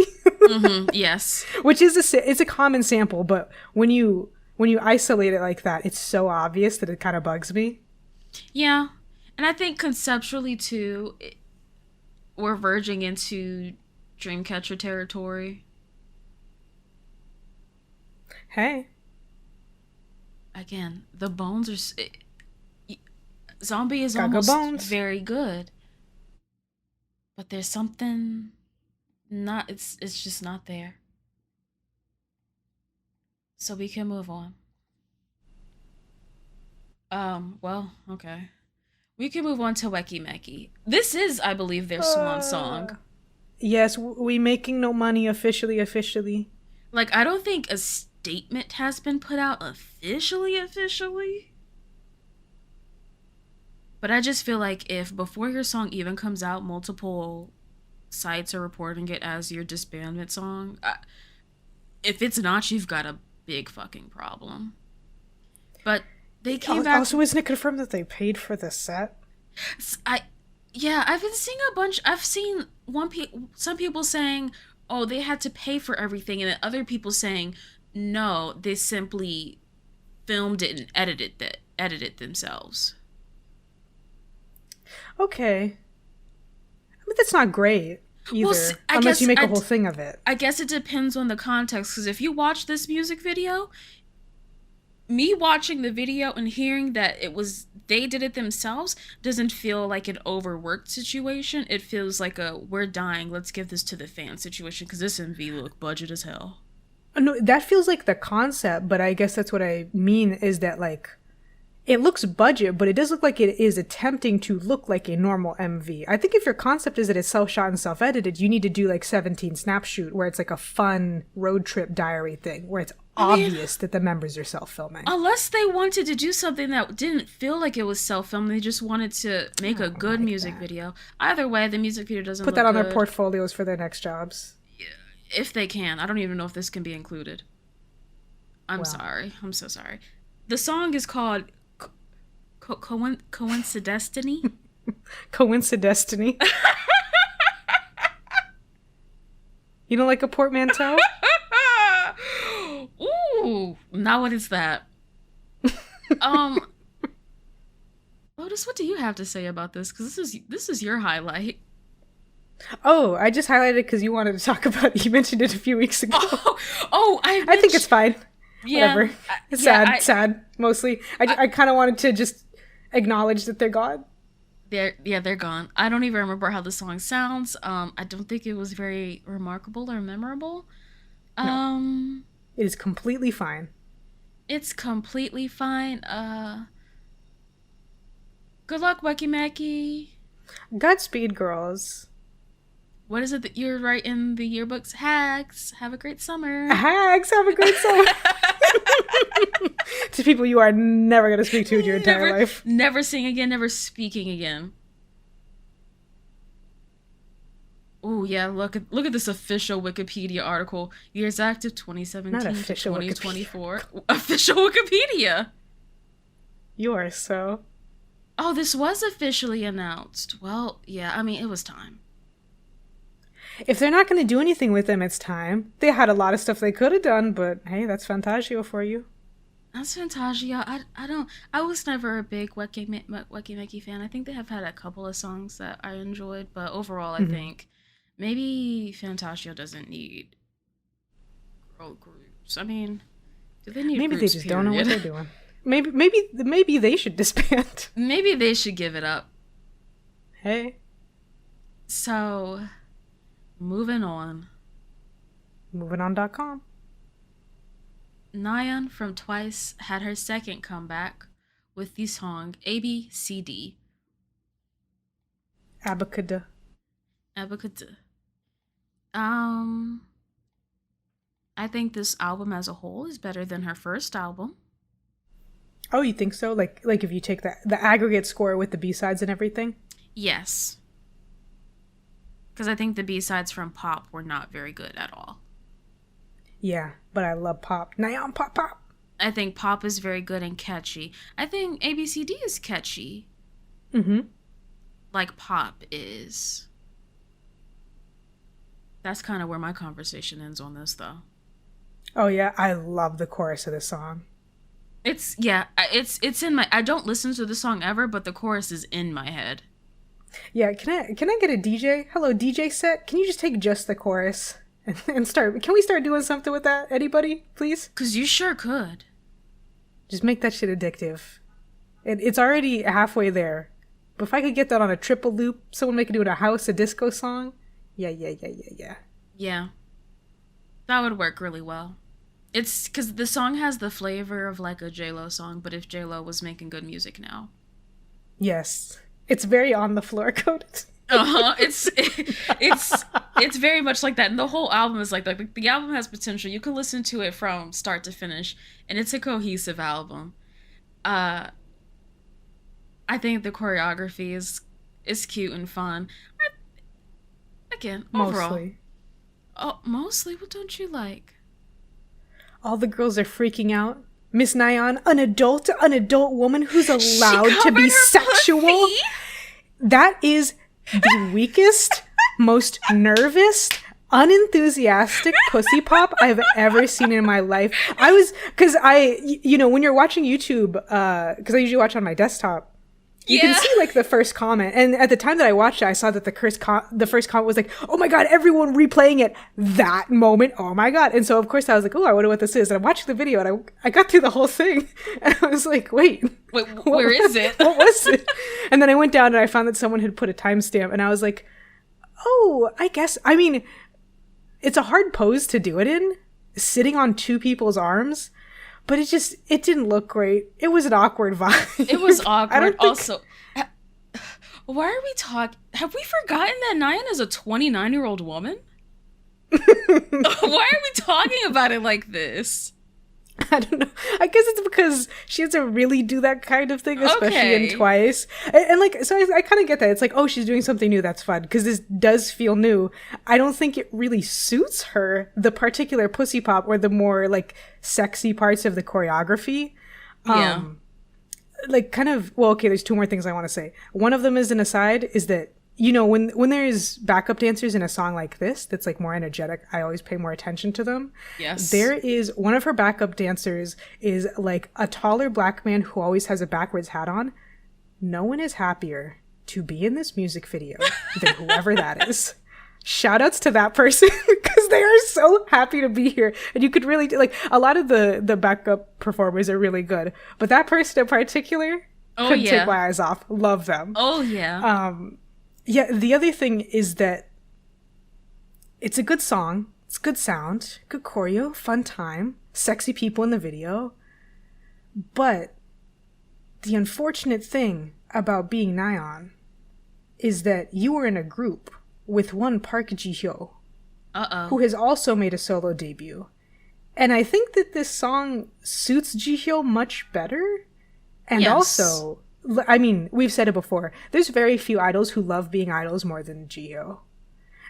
Yes. Which is it's a common sample, but when you isolate it like that, it's so obvious that it kind of bugs me. Yeah. And I think conceptually too, we're verging into Dreamcatcher territory. Hey. Again, the bones are... Zombie is almost very good. But there's something not... It's just not there. So we can move on. Well, okay. We can move on to Weki Meki. This is, I believe, their swan song. Yes, we making no money officially. Like, I don't think a statement has been put out officially. But I just feel like if before your song even comes out, multiple sites are reporting it as your disbandment song, if it's not, you've got a big fucking problem. But they came back. Also, isn't it confirmed that they paid for the set? I've been seeing a bunch. I've seen some people saying, "Oh, they had to pay for everything," and then other people saying, "No, they simply filmed it and edited it themselves." Okay, but that's not great either, unless you make a whole thing of it. I guess it depends on the context, because if you watch this music video, me watching the video and hearing that they did it themselves doesn't feel like an overworked situation. It feels like a we're dying, let's give this to the fan situation, because this MV looked budget as hell. No, that feels like the concept, but I guess that's what I mean is that, like, it looks budget, but it does look like it is attempting to look like a normal MV. I think if your concept is that it's self-shot and self-edited, you need to do like 17 Snap Shoot, where it's like a fun road trip diary thing, where it's obvious that the members are self-filming. Unless they wanted to do something that didn't feel like it was self-filmed, they just wanted to make a good music video. Either way, the music video doesn't put that on their portfolios for their next jobs. If they can. I don't even know if this can be included. I'm sorry. I'm so sorry. The song is called Coincidestiny. Coincidestiny. You don't like a portmanteau? Ooh, now what is that? Lotus, what do you have to say about this? Because this is your highlight. Oh, I just highlighted it because you wanted to talk about it. You mentioned it a few weeks ago. I think it's fine. Yeah, whatever. It's sad mostly. I kind of wanted to just acknowledge that they're gone. They're gone. I don't even remember how the song sounds. I don't think it was very remarkable or memorable. No. It is completely fine. It's completely fine. Good luck, Weki Meki. Godspeed, girls. What is it that you're right in the yearbooks? Hags, have a great summer. Hags, have a great summer. To people you are never going to speak to in your entire life. Never seeing again, never speaking again. Oh yeah, look at this official Wikipedia article. Years active 2017 to 2024. Official Wikipedia. You are so. Oh, this was officially announced. Well, yeah, I mean, it was time. If they're not going to do anything with them, it's time. They had a lot of stuff they could have done, but hey, that's Fantasia for you. That's Fantasia. I was never a big Weki Meki fan. I think they have had a couple of songs that I enjoyed, but overall, I think maybe Fantasia doesn't need girl groups. I mean, do they need maybe groups, they just don't know what they're doing. Maybe they should disband. Maybe they should give it up. Hey. So, moving on. MovingOn.com. Nayeon from Twice had her second comeback with the song ABCD. Abacada. Abacada. I think this album as a whole is better than her first album. Oh, you think so? Like if you take the aggregate score with the B-sides and everything? Yes. Because I think the B-sides from Pop were not very good at all. Yeah, but I love Pop. Nayeon Pop Pop. I think Pop is very good and catchy. I think ABCD is catchy. Mm-hmm. Like Pop is. That's kind of where my conversation ends on this, though. Oh yeah, I love the chorus of this song. It's in my. I don't listen to the song ever, but the chorus is in my head. Yeah, can I get a DJ? Hello, DJ set. Can you just take just the chorus and start? Can we start doing something with that? Anybody, please? 'Cause you sure could. Just make that shit addictive. It's already halfway there. But if I could get that on a triple loop, someone make it do it a house, a disco song. Yeah. Yeah, that would work really well. It's because the song has the flavor of like a J-Lo song, but if J-Lo was making good music now. Yes. It's very on the floor coded. It's very much like that, and the whole album is like that. The album has potential. You can listen to it from start to finish, and it's a cohesive album. I think the choreography is cute and fun. Again, overall, mostly. What don't you like? All the girls are freaking out. Miss Nayeon, an adult woman who's allowed to be sexual. Pussy? That is the weakest, most nervous, unenthusiastic pussy pop I've ever seen in my life. Because when you're watching YouTube, because I usually watch on my desktop, you can see like the first comment, and at the time that I watched it, I saw that the first comment was like, "Oh my god, everyone replaying it that moment! Oh my god!" And so of course I was like, "Oh, I wonder what this is." And I'm watching the video, and I got through the whole thing, and I was like, "Wait, where is it? What was it?" And then I went down and I found that someone had put a timestamp, and I was like, "Oh, I guess." I mean, it's a hard pose to do it in, sitting on two people's arms. But it didn't look great. It was an awkward vibe. It was awkward. Also, why are we talking? Have we forgotten that Nayeon is a 29-year-old woman? Why are we talking about it like this? I don't know. I guess it's because she doesn't really do that kind of thing, especially in Twice. And like, so I kind of get that. It's like, oh, she's doing something new. That's fun. Because this does feel new. I don't think it really suits her, the particular pussy pop or the more like sexy parts of the choreography. Like kind of, well, okay, there's two more things I want to say. One of them is an aside is that, when there's backup dancers in a song like this, that's like more energetic, I always pay more attention to them. Yes. There is one of her backup dancers is like a taller black man who always has a backwards hat on. No one is happier to be in this music video than whoever that is. Shout outs to that person because they are so happy to be here. And you could really like a lot of the backup performers are really good. But that person in particular couldn't take my eyes off. Love them. Oh yeah. Yeah, the other thing is that it's a good song, it's good sound, good choreo, fun time, sexy people in the video. But the unfortunate thing about being Nayeon is that you were in a group with one Park Ji-hyo, who has also made a solo debut. And I think that this song suits Ji-hyo much better. And also, I mean, we've said it before. There's very few idols who love being idols more than Ji-hyo.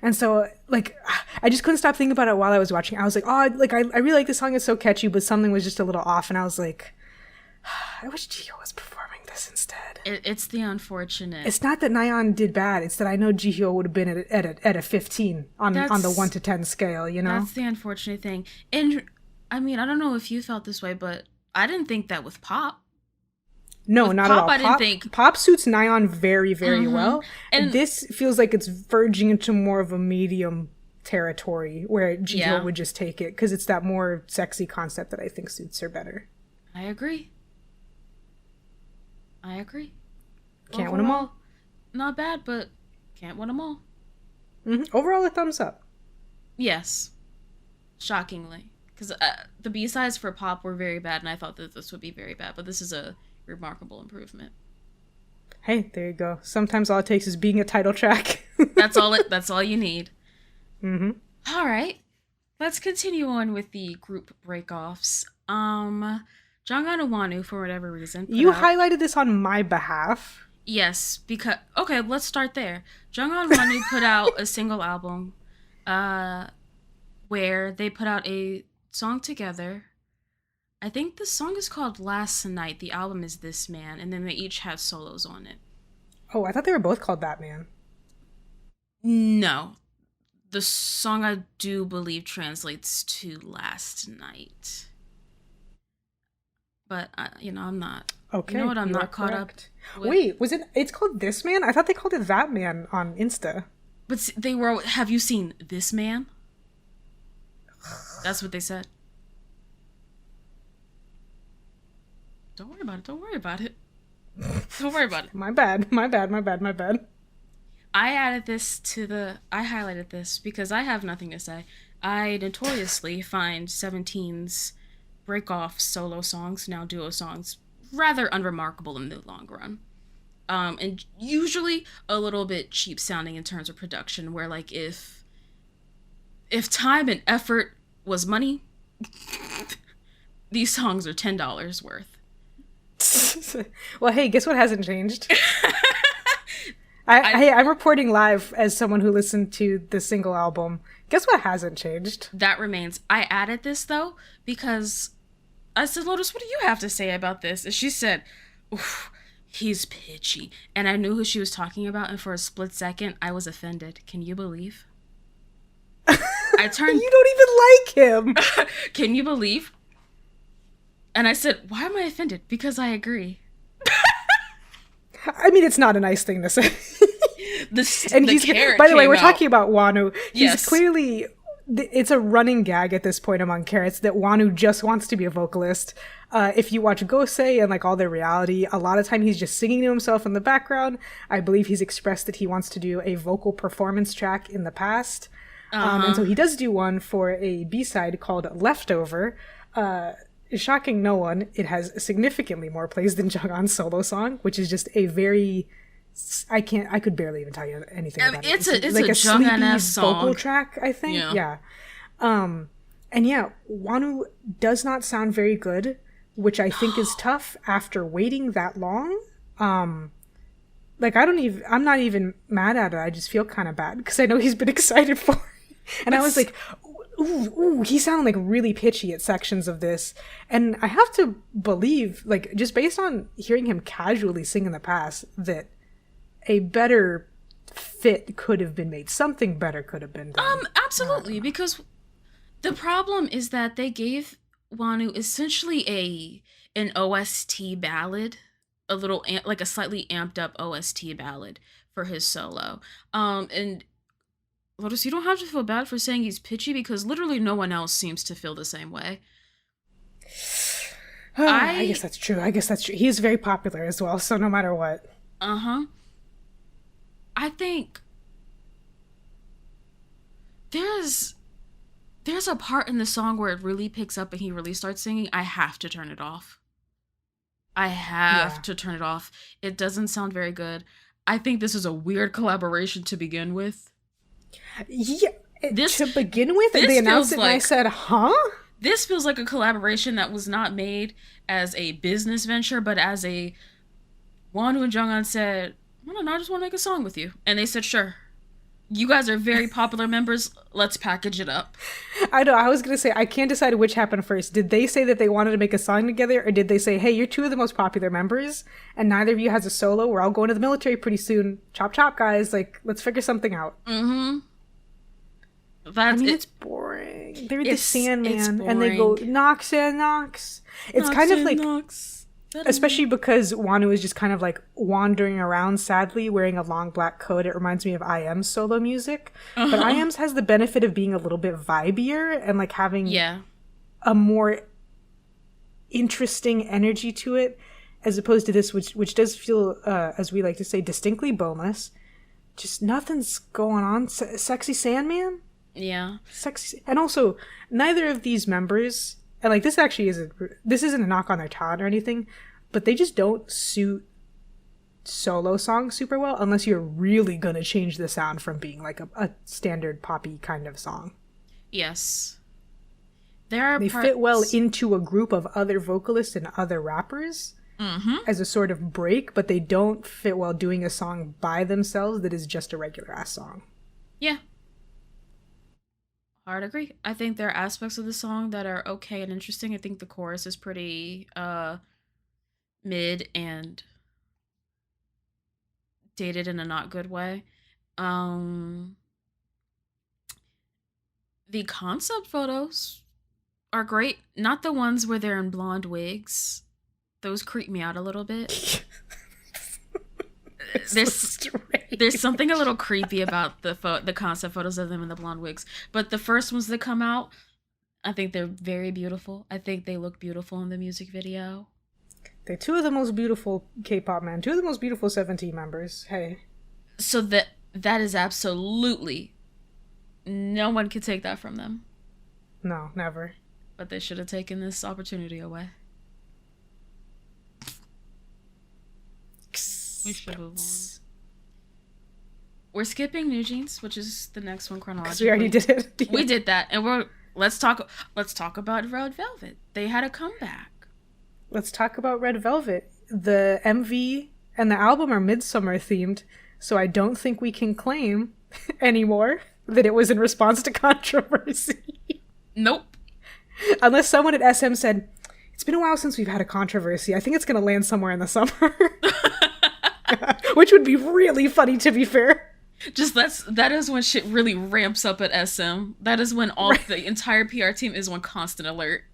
And so, like, I just couldn't stop thinking about it while I was watching. I was like, oh, like, I really like this song. It's so catchy, but something was just a little off. And I was like, I wish Ji-hyo was performing this instead. It's the unfortunate. It's not that Nayeon did bad. It's that I know Ji-hyo would have been at a 15 on the 1 to 10 scale, That's the unfortunate thing. And, I mean, I don't know if you felt this way, but I didn't think that with Pop. No, with not Pop, at all. I didn't think... Pop suits Nayeon very, very well. And this feels like it's verging into more of a medium territory where Ji-hyo would just take it because it's that more sexy concept that I think suits her better. I agree. Can't win them all. Not bad, but can't win them all. Mm-hmm. Overall, a thumbs up. Yes. Shockingly. Because the B-sides for Pop were very bad, and I thought that this would be very bad, but this is a remarkable improvement. Hey, there you go. Sometimes all it takes is being a title track. That's all you need. Mm-hmm. All right. Let's continue on with the group breakoffs. Jeonghan and Wonwoo, for whatever reason. Highlighted this on my behalf. Yes, because okay, let's start there. Jeonghan and Wonwoo put out a single album, where they put out a song together. I think the song is called Last Night. The album is This Man, and then they each have solos on it. Oh, I thought they were both called That Man. No. The song, I do believe, translates to Last Night. But, I'm not. Okay. You know what? I'm not caught correct. up with. Wait, it's called This Man? I thought they called it That Man on Insta. But have you seen This Man? That's what they said. Don't worry about it. Don't worry about it. Don't worry about it. My bad. I highlighted this because I have nothing to say. I notoriously find 17's break-off solo songs, now duo songs, rather unremarkable in the long run. And usually a little bit cheap sounding in terms of production, where like if time and effort was money, these songs are $10 worth. Well, hey, guess what hasn't changed? I'm reporting live as someone who listened to the single album. Guess what hasn't changed? That remains. I added this, though, because I said, Lotus, what do you have to say about this? And she said, oof, he's pitchy. And I knew who she was talking about, and for a split second, I was offended. Can you believe? I turned... You don't even like him! Can you believe? And I said, why am I offended? Because I agree. I mean, it's not a nice thing to say. And by the way, we're talking about Wonwoo. Yes. He's clearly, it's a running gag at this point among Carrots that Wonwoo just wants to be a vocalist. If you watch Gosei and like all their reality, a lot of time he's just singing to himself in the background. I believe he's expressed that he wants to do a vocal performance track in the past. And so he does do one for a B-side called Leftover. Shocking no one, it has significantly more plays than Jeonghan's solo song, which is just a very... I could barely even tell you anything about it. It's like a sleepy song. vocal track, I think. Yeah. And yeah, Wonwoo does not sound very good, which I think is tough after waiting that long. Like I'm not even mad at it. I just feel kind of bad because I know he's been excited for it. And I was like, ooh, he sounded like really pitchy at sections of this. And I have to believe, like, just based on hearing him casually sing in the past, that a better fit could have been made. Something better could have been done. Absolutely, because the problem is that they gave Wonwoo essentially an OST ballad, a little like a slightly amped up OST ballad for his solo. And Lotus, you don't have to feel bad for saying he's pitchy because literally no one else seems to feel the same way. I guess that's true. He is very popular as well, so no matter what. I think there's a part in the song where it really picks up and he really starts singing. I have to turn it off. To turn it off. It doesn't sound very good. I think this is a weird collaboration to begin with. Yeah, to begin with, they announced it and I said, huh? This feels like a collaboration that was not made as a business venture, but as a Wonwoo and Jeonghan said, I don't know, I just want to make a song with you. And they said, sure. You guys are very popular members. Let's package it up. I know. I was going to say, I can't decide which happened first. Did they say that they wanted to make a song together? Or did they say, hey, you're two of the most popular members and neither of you has a solo. We're all going to the military pretty soon. Chop, chop, guys. Like, let's figure something out. It's boring. They're the Sandman and they go, Nox and Nox. It's kind of like... Nox. Especially because Wonwoo is just kind of like wandering around sadly wearing a long black coat. It reminds me of IM's solo music. But IM's has the benefit of being a little bit vibier and like having a more interesting energy to it as opposed to this, which does feel, as we like to say, distinctly boneless. Just nothing's going on. Sexy Sandman? Yeah. Sexy. And also, neither of these members... And like this isn't a knock on their talent or anything, but they just don't suit solo songs super well unless you're really gonna change the sound from being like a standard poppy kind of song. Yes. There are They parts... fit well into a group of other vocalists and other rappers as a sort of break, but they don't fit well doing a song by themselves that is just a regular ass song. Yeah. Hard agree. I think there are aspects of the song that are okay and interesting. I think the chorus is pretty mid and dated in a not good way. The concept photos are great. Not the ones where they're in blonde wigs. Those creep me out a little bit. There's something a little creepy about the concept photos of them in the blonde wigs. But the first ones that come out, I think they're very beautiful. I think they look beautiful in the music video. They're two of the most beautiful K-pop men, two of the most beautiful 17 members. Hey. So that is absolutely, no one could take that from them. No, never. But they should have taken this opportunity away. We should move on. We're skipping NewJeans, which is the next one chronologically. We already did it. Yeah. We did that, and let's talk about Red Velvet. They had a comeback. Let's talk about Red Velvet. The MV and the album are midsummer themed, so I don't think we can claim anymore that it was in response to controversy. Nope. Unless someone at SM said, it's been a while since we've had a controversy. I think it's going to land somewhere in the summer. Which would be really funny, to be fair. Just that is when shit really ramps up at SM. That is when the entire PR team is on constant alert.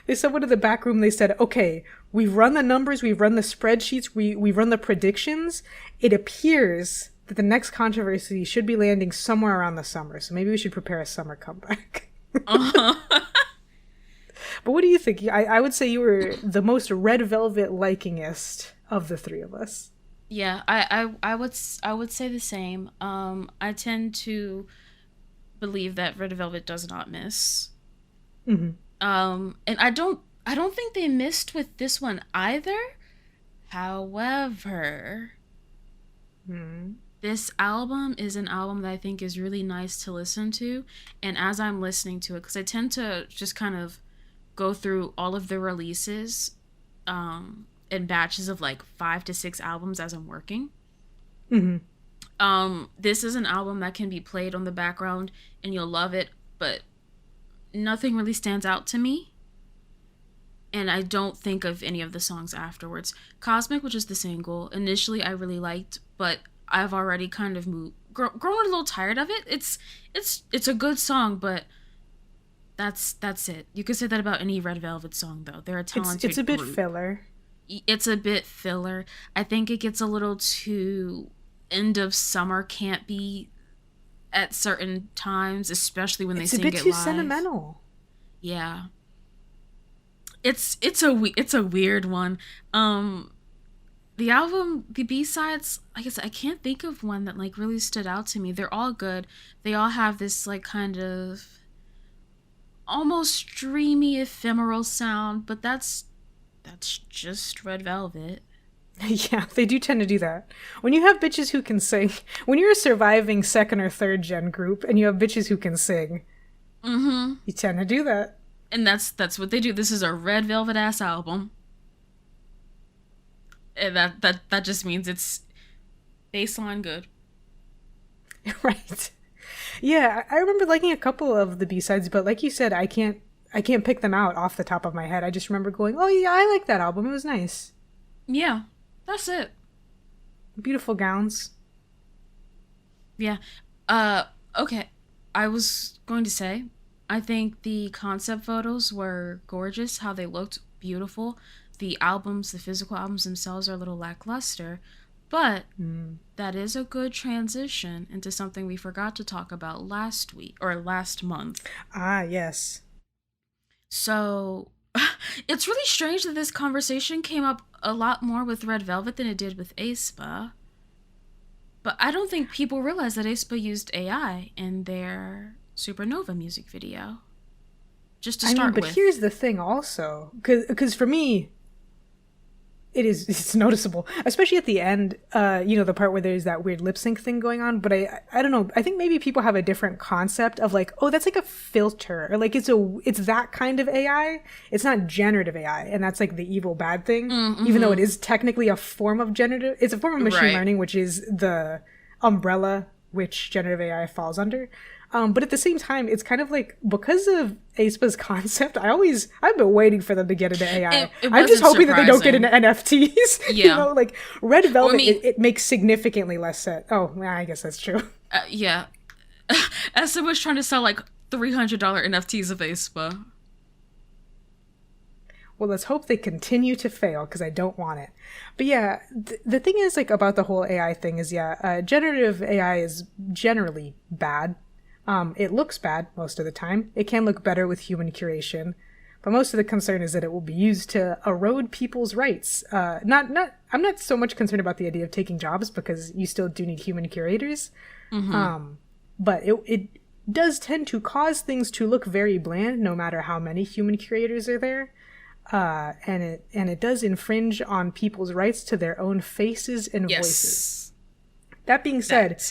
They someone in the back room, they said, okay, we've run the numbers, we've run the spreadsheets, we've run the predictions. It appears that the next controversy should be landing somewhere around the summer. So maybe we should prepare a summer comeback. But what do you think? I would say you were the most Red Velvet likingest of the three of us. Yeah, I would say the same. I tend to believe that Red Velvet does not miss. Mm-hmm. And I don't think they missed with this one either. However, this album is an album that I think is really nice to listen to. And as I'm listening to it, because I tend to just kind of go through all of the releases in batches of like 5 to 6 albums as I'm working. Mm-hmm. This is an album that can be played on the background and you'll love it, but nothing really stands out to me. And I don't think of any of the songs afterwards. Cosmic, which is the single, initially I really liked, but I've already kind of grown a little tired of it. It's a good song, but that's it. You could say that about any Red Velvet song, though. They're a talented It's a bit group. filler. It's a bit filler. I think it gets a little too end of summer campy at certain times, especially when they sing it live. It's a bit too sentimental. Yeah. It's a weird one. The album, the B-sides, I guess I can't think of one that like really stood out to me. They're all good. They all have this like kind of almost dreamy, ephemeral sound, but that's just Red Velvet. Yeah, they do tend to do that. When you have bitches who can sing, when you're a surviving second or third gen group and you have bitches who can sing, you tend to do that. And that's what they do. This is a Red Velvet ass album. And that just means it's baseline good. Right. Yeah, I remember liking a couple of the B-sides, but like you said, I can't pick them out off the top of my head. I just remember going, oh yeah, I like that album. It was nice. Yeah, that's it. Beautiful gowns. Yeah. Okay. I was going to say, I think the concept photos were gorgeous, how they looked beautiful. The albums, the physical albums themselves are a little lackluster, but that is a good transition into something we forgot to talk about last week or last month. Ah, yes. So it's really strange that this conversation came up a lot more with Red Velvet than it did with aespa. But I don't think people realize that aespa used AI in their Supernova music video. Just to start with. But here's the thing also. Because for me, it's noticeable, especially at the end, the part where there's that weird lip sync thing going on. But I don't know. I think maybe people have a different concept of like, oh, that's like a filter, or like it's that kind of AI. It's not generative AI, and that's like the evil bad thing. Mm-hmm. Even though it is technically a form of generative, it's a form of machine learning, which is the umbrella which generative AI falls under. But at the same time, it's kind of like, because of aespa's concept, I've been waiting for them to get into AI. I'm just hoping that they don't get into NFTs. Yeah. Like Red Velvet, it makes significantly less sense. Oh, I guess that's true. Yeah. Essa was trying to sell like $300 NFTs of aespa. Well, let's hope they continue to fail, because I don't want it. But yeah, the thing is, like, about the whole AI thing is, generative AI is generally bad. It looks bad most of the time. It can look better with human curation, but most of the concern is that it will be used to erode people's rights. I'm not so much concerned about the idea of taking jobs, because you still do need human curators. Mm-hmm. But it does tend to cause things to look very bland, no matter how many human curators are there. And it does infringe on people's rights to their own faces and voices. That being said,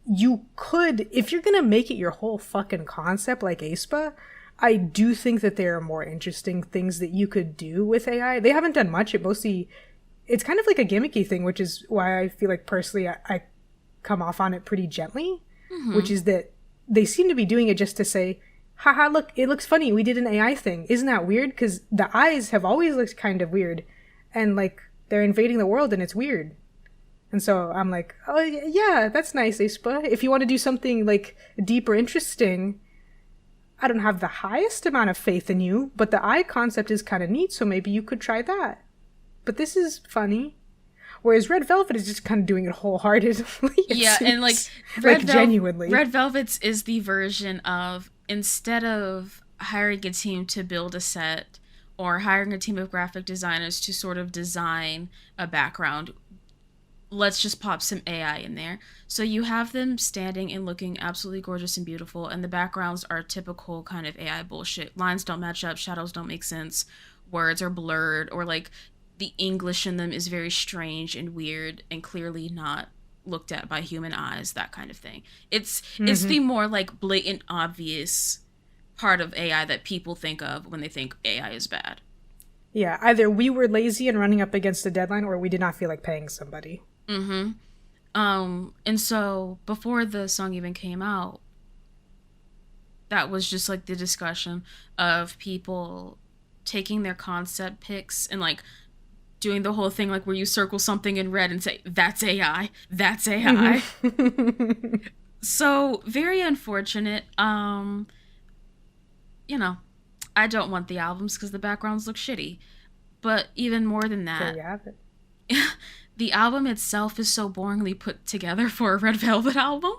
you could, if you're gonna make it your whole fucking concept like aespa, I do think that there are more interesting things that you could do with AI. They haven't done much. It's kind of like a gimmicky thing, which is why I feel like personally I come off on it pretty gently, which is that they seem to be doing it just to say, haha, look, it looks funny, we did an AI thing. Isn't that weird? Because the eyes have always looked kind of weird, and like they're invading the world and it's weird. And so I'm like, oh yeah, that's nice, aespa. If you want to do something like deep or interesting, I don't have the highest amount of faith in you, but the eye concept is kind of neat, so maybe you could try that. But this is funny. Whereas Red Velvet is just kind of doing it wholeheartedly. Yeah, and like genuinely. Red Velvet's is the version of, instead of hiring a team to build a set or hiring a team of graphic designers to sort of design a background, let's just pop some AI in there. So you have them standing and looking absolutely gorgeous and beautiful, and the backgrounds are typical kind of AI bullshit. Lines don't match up, shadows don't make sense, words are blurred, or like the English in them is very strange and weird and clearly not looked at by human eyes, that kind of thing. It's the more like blatant, obvious part of AI that people think of when they think AI is bad. Yeah, either we were lazy and running up against a deadline, or we did not feel like paying somebody. And so before the song even came out, that was just like the discussion of people taking their concept pics and like doing the whole thing like where you circle something in red and say, that's AI, that's AI. So very unfortunate. I don't want the albums because the backgrounds look shitty. But even more than that, there you have it. The album itself is so boringly put together for a Red Velvet album.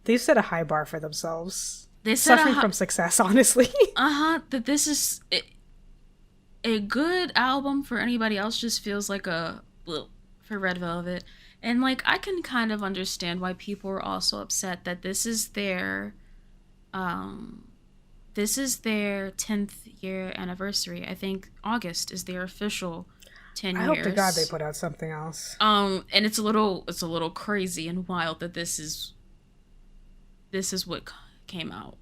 They've set a high bar for themselves. They suffering from success, honestly. That this is a good album for anybody else just feels like a for Red Velvet. And like I can kind of understand why people are also upset that this is their 10th year anniversary. I think August is their official 10 years. I hope to God they put out something else. And it's a little crazy and wild that this is what came out.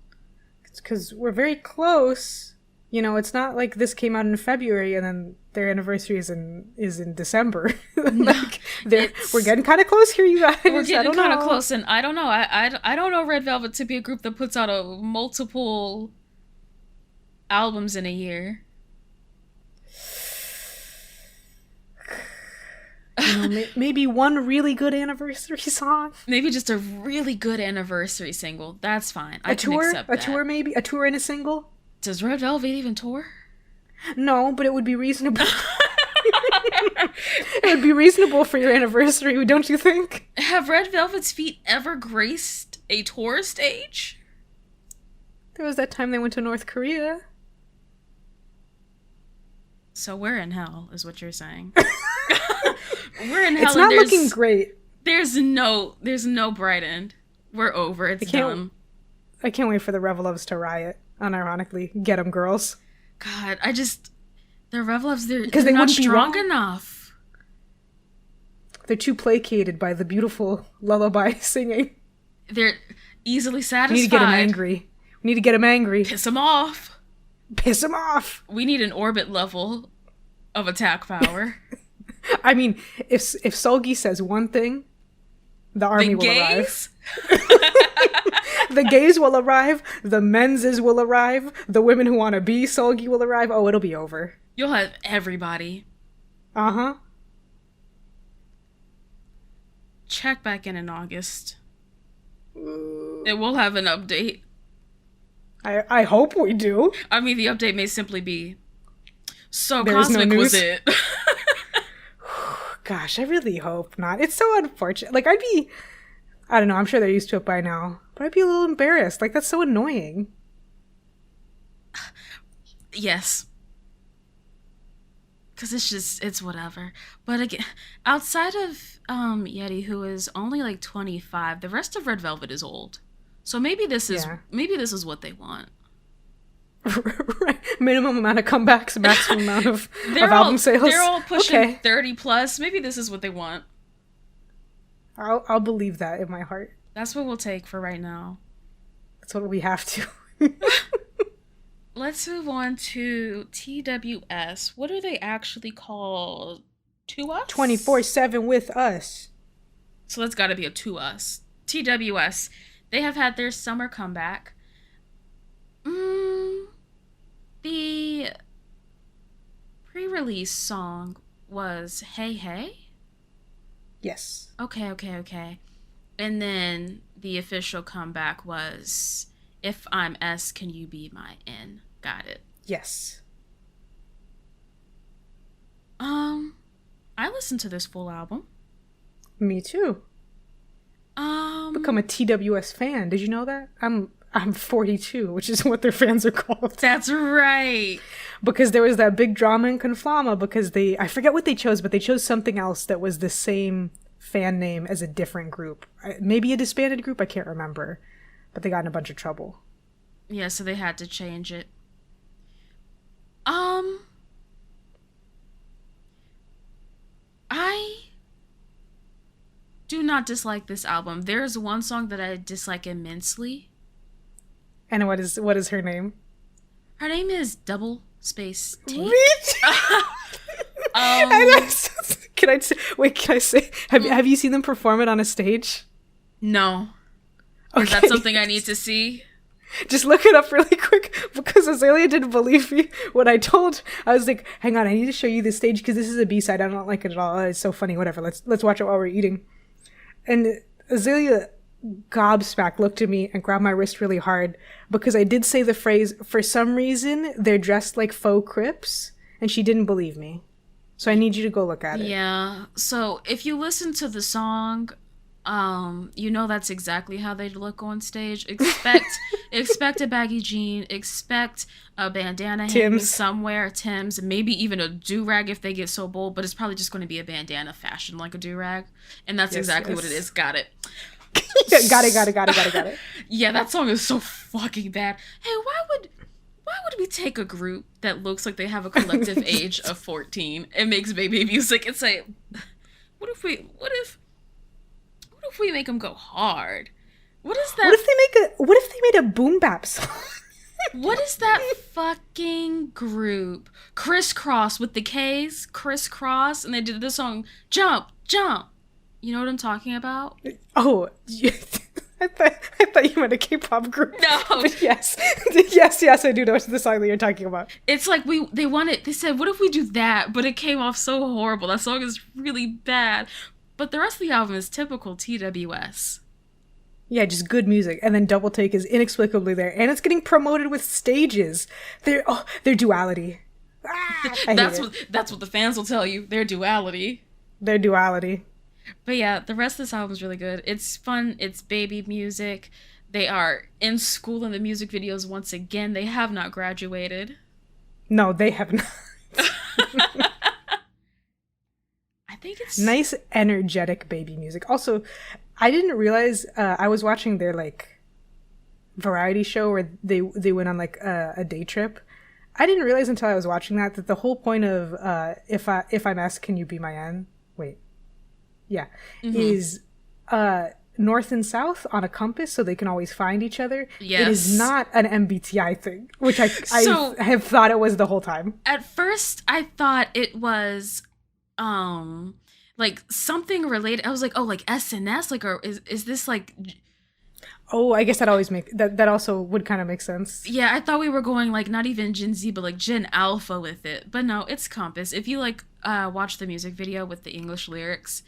It's because we're very close. It's not like this came out in February and then their anniversary is in December. Like we're getting kind of close here, you guys. We're getting kind of close, and I don't know. I don't know Red Velvet to be a group that puts out multiple albums in a year. Maybe one really good anniversary song. Maybe just a really good anniversary single. That's fine. I can accept that. A tour, maybe? A tour and a single? Does Red Velvet even tour? No, but it would be reasonable. It would be reasonable for your anniversary, don't you think? Have Red Velvet's feet ever graced a tour stage? There was that time they went to North Korea. So we're in hell, is what you're saying. We're in hell. It's not looking great. There's no bright end. We're over. It's done. I can't wait for the Revelovs to riot. Unironically, get them, girls. God, The Revloves, they're they not wouldn't be strong wrong. enough. They're too placated by the beautiful lullaby singing. They're easily satisfied. We need to get him angry. We need to get him angry. Piss him off. Piss him off. We need an orbit level of attack power. I mean, if Seulgi says one thing, the army will arrive. The gays will arrive. The menses will arrive. The women who want to be Seulgi will arrive. Oh, it'll be over. You'll have everybody. Uh-huh. Check back in August. It will have an update. I hope we do. I mean, the update may simply be, so There is no Cosmic was news. it. Gosh, I really hope not. It's so unfortunate. Like, I don't know, I'm sure they're used to it by now. But I'd be a little embarrassed. Like, that's so annoying. Yes. Because it's whatever. But again, outside of Yeti, who is only like 25, the rest of Red Velvet is old. So maybe this is what they want. Right. Minimum amount of comebacks, maximum amount of album sales. They're all pushing Okay. 30 plus. Maybe this is what they want. I'll believe that in my heart. That's what we'll take for right now. That's what we have to. Let's move on to TWS. What are they actually called? To Us? 24/7 with us. So that's got to be a To Us. TWS. They have had their summer comeback. The pre-release song was Hey Hey? Yes. Okay. And then the official comeback was If I'm S, Can You Be My N? Got it. Yes. I listened to this full album. Me too. Become a TWS fan. Did you know that? I'm 42, which is what their fans are called. That's right. Because there was that big drama in Conflama because I forget what they chose, but they chose something else that was the same fan name as a different group. Maybe a disbanded group, I can't remember. But they got in a bunch of trouble. Yeah, so they had to change it. I do not dislike this album. There's one song that I dislike immensely. And what is her name? Her name is Double Space Take. Can I say? Have you seen them perform it on a stage? No. Okay. Is that something I need to see? Just look it up really quick because Azalea didn't believe me when I told. I was like, hang on, I need to show you the stage because this is a B-side. I don't like it at all. It's so funny. Whatever. Let's watch it while we're eating. And Azalea gobsmacked looked at me and grabbed my wrist really hard because I did say the phrase, for some reason, they're dressed like faux Crips, and she didn't believe me. So I need you to go look at it. Yeah. So if you listen to the song, you know that's exactly how they look on stage. Expect a baggy jean, expect a bandana hanging somewhere, Tim's, maybe even a do-rag if they get so bold, but it's probably just going to be a bandana fashioned like a do-rag. And that's exactly what it is. Got it. Got it. Yeah, that song is so fucking bad. Hey, why would we take a group that looks like they have a collective age of 14 and makes baby music and say, what if we make them go hard? What is that? What if they made a boom bap song? What is that fucking group? Crisscross with the K's, Crisscross, and they did the song Jump, Jump. You know what I'm talking about? Oh, I thought you meant a K-pop group. No. But yes, I do know the song that you're talking about. It's like they said, what if we do that? But it came off so horrible. That song is really bad. But the rest of the album is typical TWS. Yeah, just good music. And then Double Take is inexplicably there. And it's getting promoted with stages. Their duality. That's what the fans will tell you. Their duality. Their duality. But yeah, the rest of this album is really good. It's fun. It's baby music. They are in school in the music videos once again. They have not graduated. No, they have not. I think it's nice, energetic baby music. Also, I didn't realize I was watching their like variety show where they went on like a day trip. I didn't realize until I was watching that the whole point of if I'm asked, can you be my N? Wait, yeah, is north and south on a compass so they can always find each other. Yes. It is not an MBTI thing, which I So- have thought it was the whole time. At first, I thought it was, like something related. I was like, oh, like SNS, like, or is this like? Oh, I guess that always that also would kind of make sense. Yeah, I thought we were going like not even Gen Z, but like Gen Alpha with it. But no, it's Compass. If you like watch the music video with the English lyrics,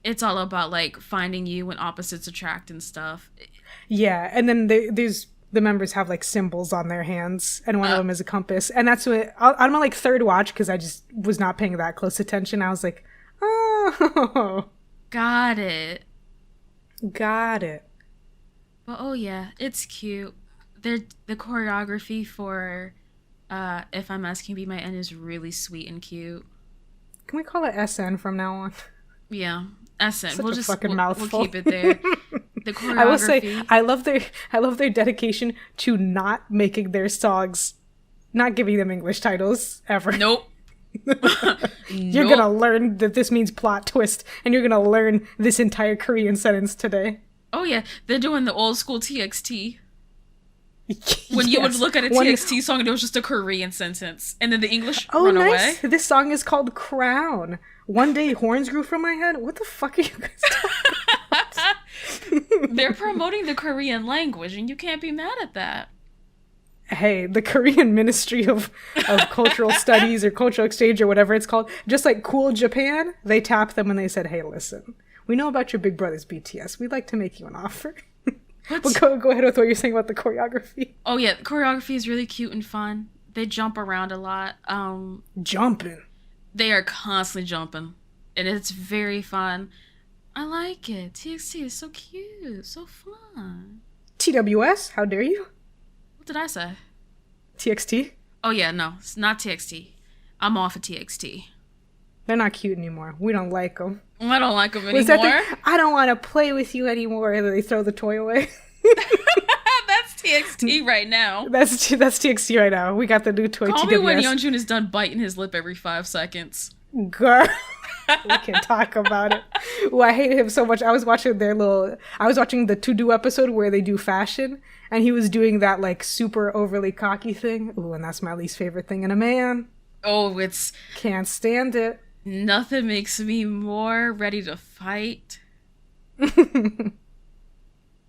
it's all about like finding you when opposites attract and stuff. Yeah, and then there's the members have like symbols on their hands, and one of them is a compass. And that's what on my like third watch, because I just was not paying that close attention. I was like, oh, Got it. got it. But oh yeah, it's cute. The choreography for If I'm Asking Be My N is really sweet and cute. Can we call it SN from now on? Yeah. SN. Such We'll a just fucking we'll mouthful. keep it there. The choreography. I will say I love their dedication to not making their songs, not giving them English titles ever. Nope. You're gonna learn that this means plot twist, and you're gonna learn this entire Korean sentence today. Oh yeah, they're doing the old school TXT. When you would Yes. look at a One- TXT song and it was just a Korean sentence, and then the English Oh, run nice. away. This song is called Crown. One day horns grew from my head. What the fuck are you guys talking? They're promoting the Korean language, and you can't be mad at that. Hey, the Korean Ministry of Cultural Studies or Cultural Exchange or whatever it's called, just like Cool Japan, they tapped them and they said, hey, listen, we know about your big brothers BTS. We'd like to make you an offer. But go ahead with what you're saying about the choreography. Oh yeah, the choreography is really cute and fun. They jump around a lot. Jumping. They are constantly jumping, and it's very fun. I like it. TXT is so cute, so fun. TWS, how dare you? What did I say? TXT? Oh yeah, no, it's not TXT. I'm off of TXT. They're not cute anymore. We don't like them. I don't like them Was anymore. that the, I don't want to play with you anymore. And then they throw the toy away. That's TXT right now. That's TXT right now. We got the new toy Call TWS. me when Yeonjun is done biting his lip every 5 seconds. Girl, we can talk about it. Well, I hate him so much. I was watching the to-do episode where they do fashion, and he was doing that like super overly cocky thing. Ooh, and that's my least favorite thing in a man. Oh, it's Can't stand it. nothing makes me more ready to fight.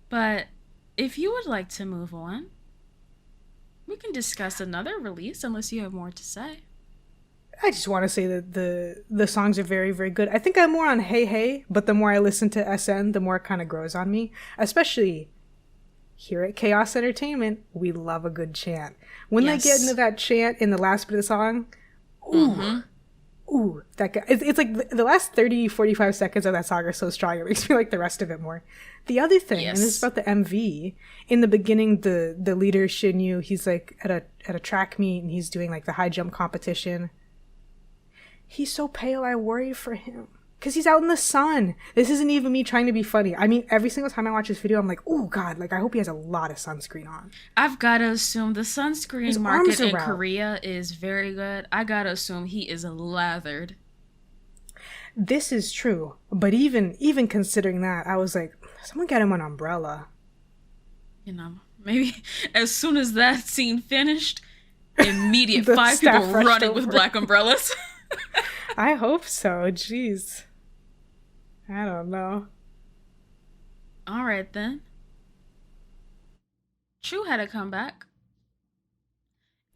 But if you would like to move on, we can discuss another release unless you have more to say. I just want to say that the songs are very, very good. I think I'm more on Hey Hey, but the more I listen to SN, the more it kind of grows on me. Especially here at Chaos Entertainment, we love a good chant. When Yes. they get into that chant in the last bit of the song, ooh, ooh, that guy. It's like the last 30, 45 seconds of that song are so strong, it makes me like the rest of it more. The other thing, and this is Yes. about the MV, in the beginning, the leader, Shinyu, he's like at a track meet, and he's doing like the high jump competition. He's so pale, I worry for him. Because he's out in the sun. This isn't even me trying to be funny. I mean, every single time I watch this video, I'm like, oh, God, like, I hope he has a lot of sunscreen on. I've got to assume the sunscreen His market arms are in out. Korea is very good. I got to assume he is lathered. This is true. But even considering that, I was like, someone get him an umbrella. You know, maybe as soon as that scene finished, immediate The 5 staff people rushed running with over. black umbrellas. I hope so. Jeez. I don't know. All right, then. Chuu had a comeback.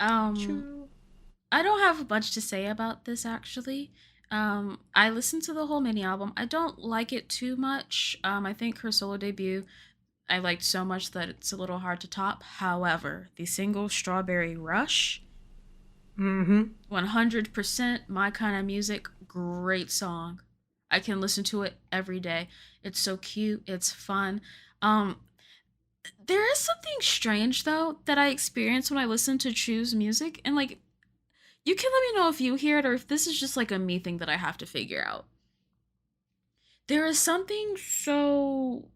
True. I don't have much to say about this, actually. I listened to the whole mini album. I don't like it too much. I think her solo debut I liked so much that it's a little hard to top. However, the single Strawberry Rush, 100% my kind of music, great song. I can listen to it every day. It's so cute, it's fun. There is something strange though that I experience when I listen to Chuu's music, and like, you can let me know if you hear it or if this is just like a me thing that I have to figure out. There is something so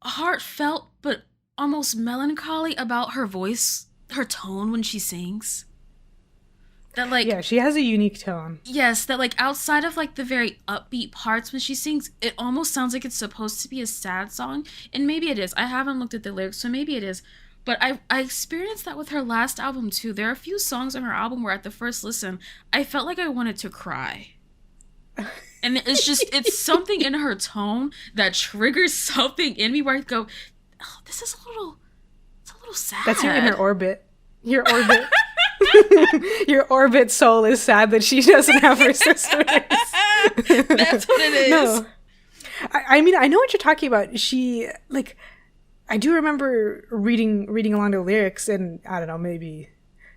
heartfelt but almost melancholy about her voice her tone when she sings. That like Yeah, she has a unique tone. yes, that like outside of like the very upbeat parts when she sings, it almost sounds like it's supposed to be a sad song. And maybe it is. I haven't looked at the lyrics, so maybe it is. But I experienced that with her last album too. There are a few songs on her album where at the first listen, I felt like I wanted to cry. And it's just, it's something in her tone that triggers something in me where I go, oh, this is it's a little sad. That's your inner orbit. Your orbit. Your orbit soul is sad that she doesn't have her sisters. That's what it is. No. I mean, I know what you're talking about. She, like, I do remember reading along the lyrics, and I don't know, maybe,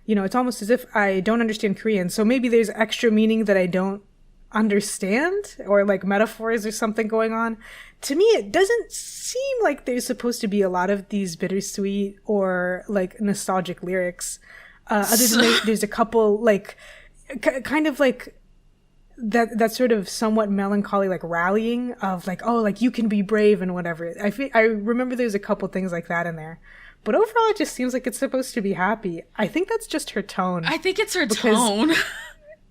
you know, it's almost as if I don't understand Korean, so maybe there's extra meaning that I don't understand, or like metaphors or something going on. To me, it doesn't seem like there's supposed to be a lot of these bittersweet or like nostalgic lyrics. Other than there's a couple like kind of like that sort of somewhat melancholy like rallying of like, oh, like you can be brave and whatever. I remember there's a couple things like that in there, but overall it just seems like it's supposed to be happy. I think that's just her tone. I think it's her tone.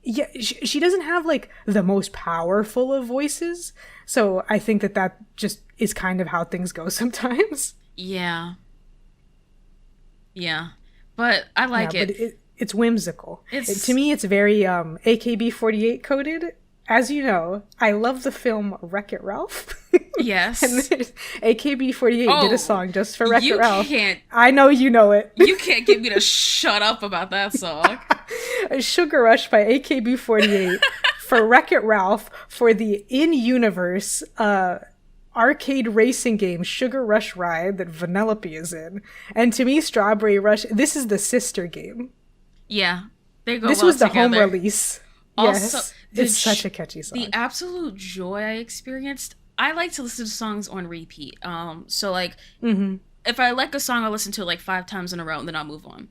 Yeah, she doesn't have like the most powerful of voices, so I think that just is kind of how things go sometimes. Yeah, but I like it. But it's whimsical. To me, it's very AKB48 coded. As you know, I love the film Wreck-It Ralph. Yes. And AKB48 did a song just for Wreck-It Ralph. I know you know it. You can't get me to shut up about that song. Sugar Rush by AKB48 for Wreck-It Ralph for the in-universe arcade racing game Sugar Rush Ride that Vanellope is in. And to me, Strawberry Rush, this is the sister game. Yeah, they go. This well was the together. home release. Also, yes, it's such a catchy song. The absolute joy I experienced. I like to listen to songs on repeat. So like, if I like a song, I'll listen to it like 5 times in a row, and then I'll move on.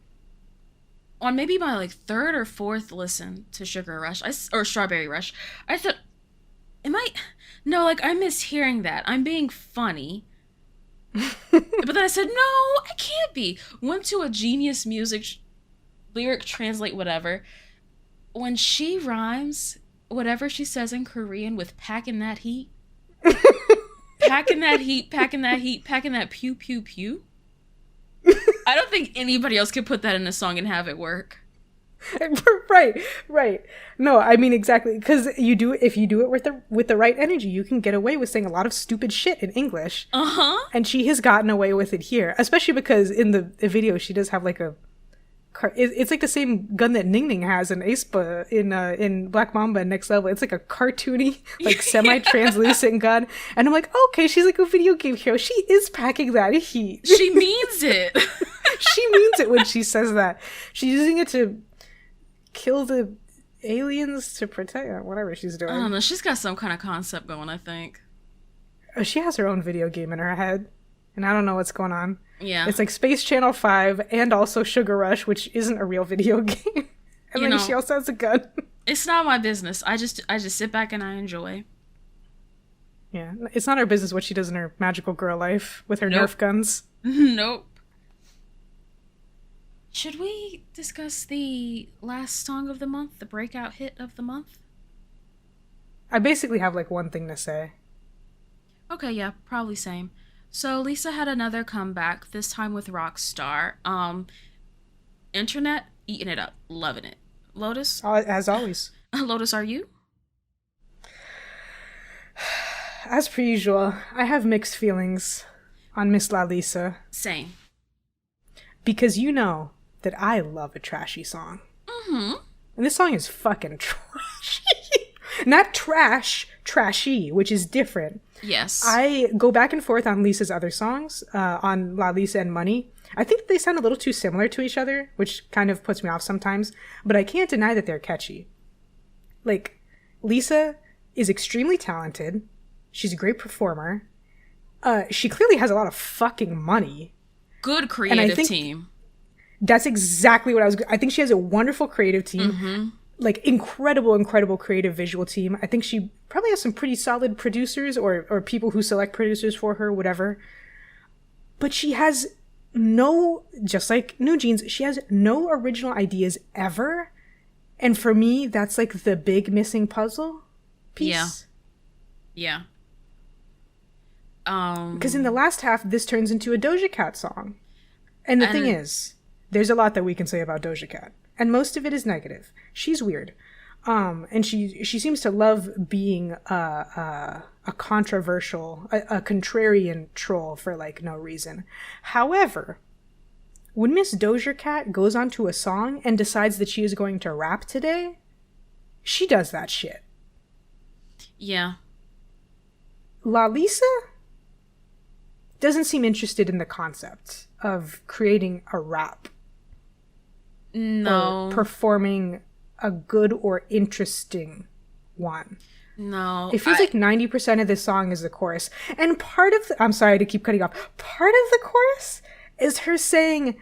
On maybe my like 3rd or 4th listen to Sugar Rush or Strawberry Rush, I thought, no, like I miss hearing that. I'm being funny. But then I said, no, I can't be. Went to a Genius Music lyric translate whatever. When she rhymes whatever she says in Korean with packing that heat, packing that heat, packing that heat, packing that pew pew pew. I don't think anybody else could put that in a song and have it work. Right. No, I mean exactly, because if you do it with the right energy, you can get away with saying a lot of stupid shit in English. And she has gotten away with it here, especially because in the video she does have like it's like the same gun that Ning Ning has in aespa in Black Mamba and Next Level. It's like a cartoony, like semi-translucent gun, and I'm like, okay, she's like a video game hero. She is packing that heat. She means it. She means it when she says that. She's using it to kill the aliens to protect whatever she's doing. I don't know. She's got some kind of concept going, I think. Oh, she has her own video game in her head, and I don't know what's going on. Yeah. It's like Space Channel 5 and also Sugar Rush, which isn't a real video game. And then she also has a gun. It's not my business. I just sit back and I enjoy. Yeah. It's not our business what she does in her magical girl life with her Nerf guns. Nope. Should we discuss the last song of the month, the breakout hit of the month? I basically have like one thing to say. Okay, yeah, probably same. So Lisa had another comeback, this time with Rockstar. Internet, eating it up, loving it. Lotus? As always. Lotus, are you? As per usual, I have mixed feelings on Miss La Lisa. Same. Because you know that I love a trashy song. Mm-hmm. And this song is fucking trashy. Not trashy, which is different. Yes. I go back and forth on Lisa's other songs, on La Lisa and Money. I think they sound a little too similar to each other, which kind of puts me off sometimes, but I can't deny that they're catchy. Like, Lisa is extremely talented. She's a great performer. She clearly has a lot of fucking money. Good creative team. That's exactly what I think she has a wonderful creative team. Mm-hmm. Like, incredible creative visual team. I think she probably has some pretty solid producers or people who select producers for her, whatever. But she has no, just like NewJeans, she has no original ideas ever. And for me, that's like the big missing puzzle piece. Yeah. Because in the last half, this turns into a Doja Cat song. And the thing is, there's a lot that we can say about Doja Cat. And most of it is negative. She's weird. And she seems to love being a controversial, a contrarian troll for like no reason. However, when Miss Doja Cat goes onto a song and decides that she is going to rap today, she does that shit. Yeah. Lalisa doesn't seem interested in the concept of creating a rap. No. Or performing a good or interesting one. No. It feels like 90% of this song is the chorus. And part of I'm sorry to keep cutting off. Part of the chorus is her saying,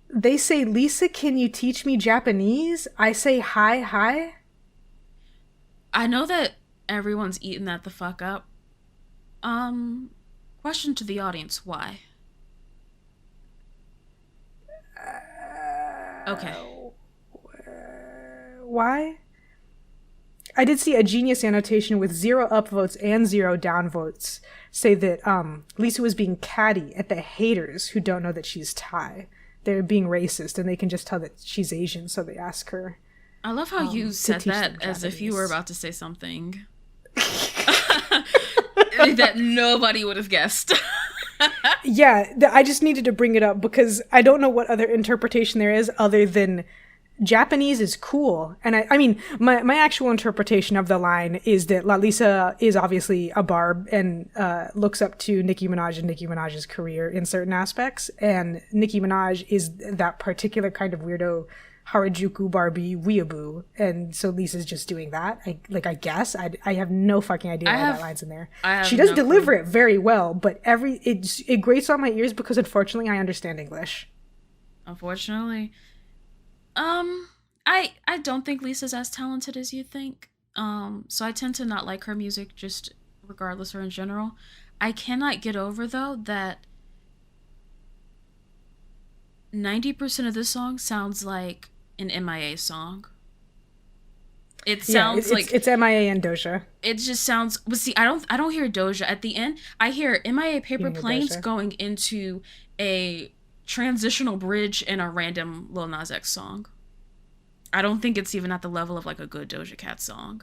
they say, Lisa, can you teach me Japanese? I say, hi, hi. I know that everyone's eating that the fuck up. Question to the audience, why? Okay. Why? I did see a Genius annotation with 0 upvotes and 0 downvotes say that Lisa was being catty at the haters who don't know that she's Thai. They're being racist and they can just tell that she's Asian, so they ask her. I love how you said that as if you were about to say something that nobody would have guessed. Yeah, I just needed to bring it up because I don't know what other interpretation there is other than Japanese is cool. And I mean, my actual interpretation of the line is that Lalisa is obviously a barb and looks up to Nicki Minaj and Nicki Minaj's career in certain aspects. And Nicki Minaj is that particular kind of weirdo Harajuku Barbie weeaboo. And so Lisa's just doing that. I guess. I have no fucking idea why that line's in there. She does deliver it very well, but it grates on my ears because unfortunately I understand English. Unfortunately. I don't think Lisa's as talented as you think. So I tend to not like her music just regardless or in general. I cannot get over though that 90% of this song sounds like an MIA song. It sounds like it's MIA and Doja. It just sounds. But see, I don't hear Doja at the end. I hear MIA Paper Planes going into a transitional bridge in a random Lil Nas X song. I don't think it's even at the level of like a good Doja Cat song.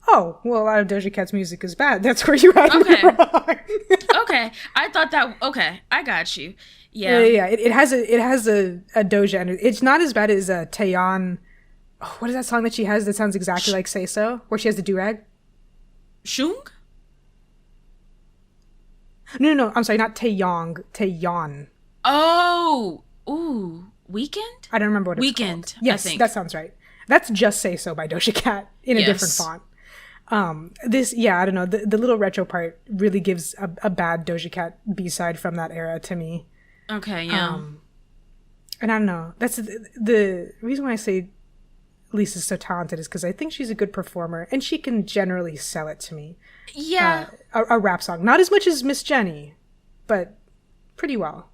Oh, well, a lot of Doja Cat's music is bad. That's where you had me wrong. Okay, I thought that. Okay, I got you. Yeah. It has a Doja, and it's not as bad as Taeyeon. Oh, what is that song that she has that sounds exactly like Say So, where she has the do-rag? Shung? No. I'm sorry, not Taeyong. Taeyeon. Oh, ooh, Weekend? I don't remember what it's Weekend, called. Yes, I think. that sounds right. That's Just Say So by Doja Cat in a different font. I don't know. The little retro part really gives a bad Doja Cat B-side from that era to me. Okay, yeah. And I don't know. That's the reason why I say Lisa's so talented is because I think she's a good performer and she can generally sell it to me. Yeah. A rap song. Not as much as Miss Jenny, but pretty well.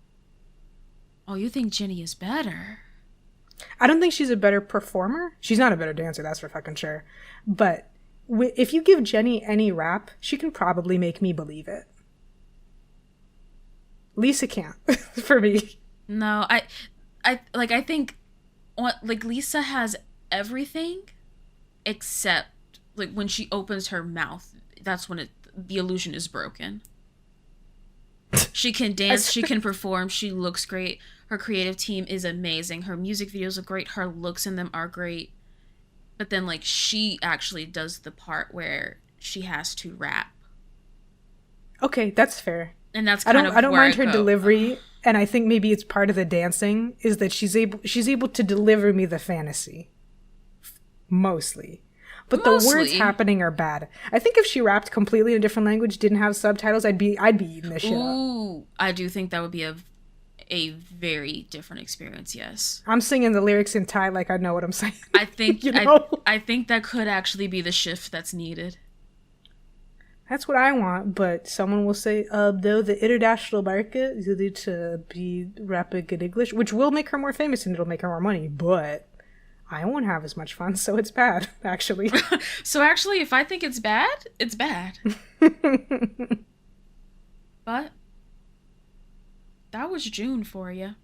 Oh, you think Jenny is better? I don't think she's a better performer. She's not a better dancer, that's for fucking sure. But if you give Jenny any rap, she can probably make me believe it. Lisa can't, for me. No, I think Lisa has everything except like when she opens her mouth, that's when the illusion is broken. She can dance, she can perform, she looks great. Her creative team is amazing. Her music videos are great. Her looks in them are great. But then like she actually does the part where she has to rap. Okay, that's fair. And that's I don't mind her delivery, and I think maybe it's part of the dancing is that she's able to deliver me the fantasy. Mostly. But the words happening are bad. I think if she rapped completely in a different language, didn't have subtitles, I'd be eating this shit up. Ooh, I do think that would be a very different experience, yes. I'm singing the lyrics in Thai like I know what I'm saying. I think I think that could actually be the shift that's needed. That's what I want, but someone will say, though the international market you need to be rapping in English, which will make her more famous and it'll make her more money, but I won't have as much fun, so it's bad, actually. So actually, if I think it's bad, it's bad. But that was June for you.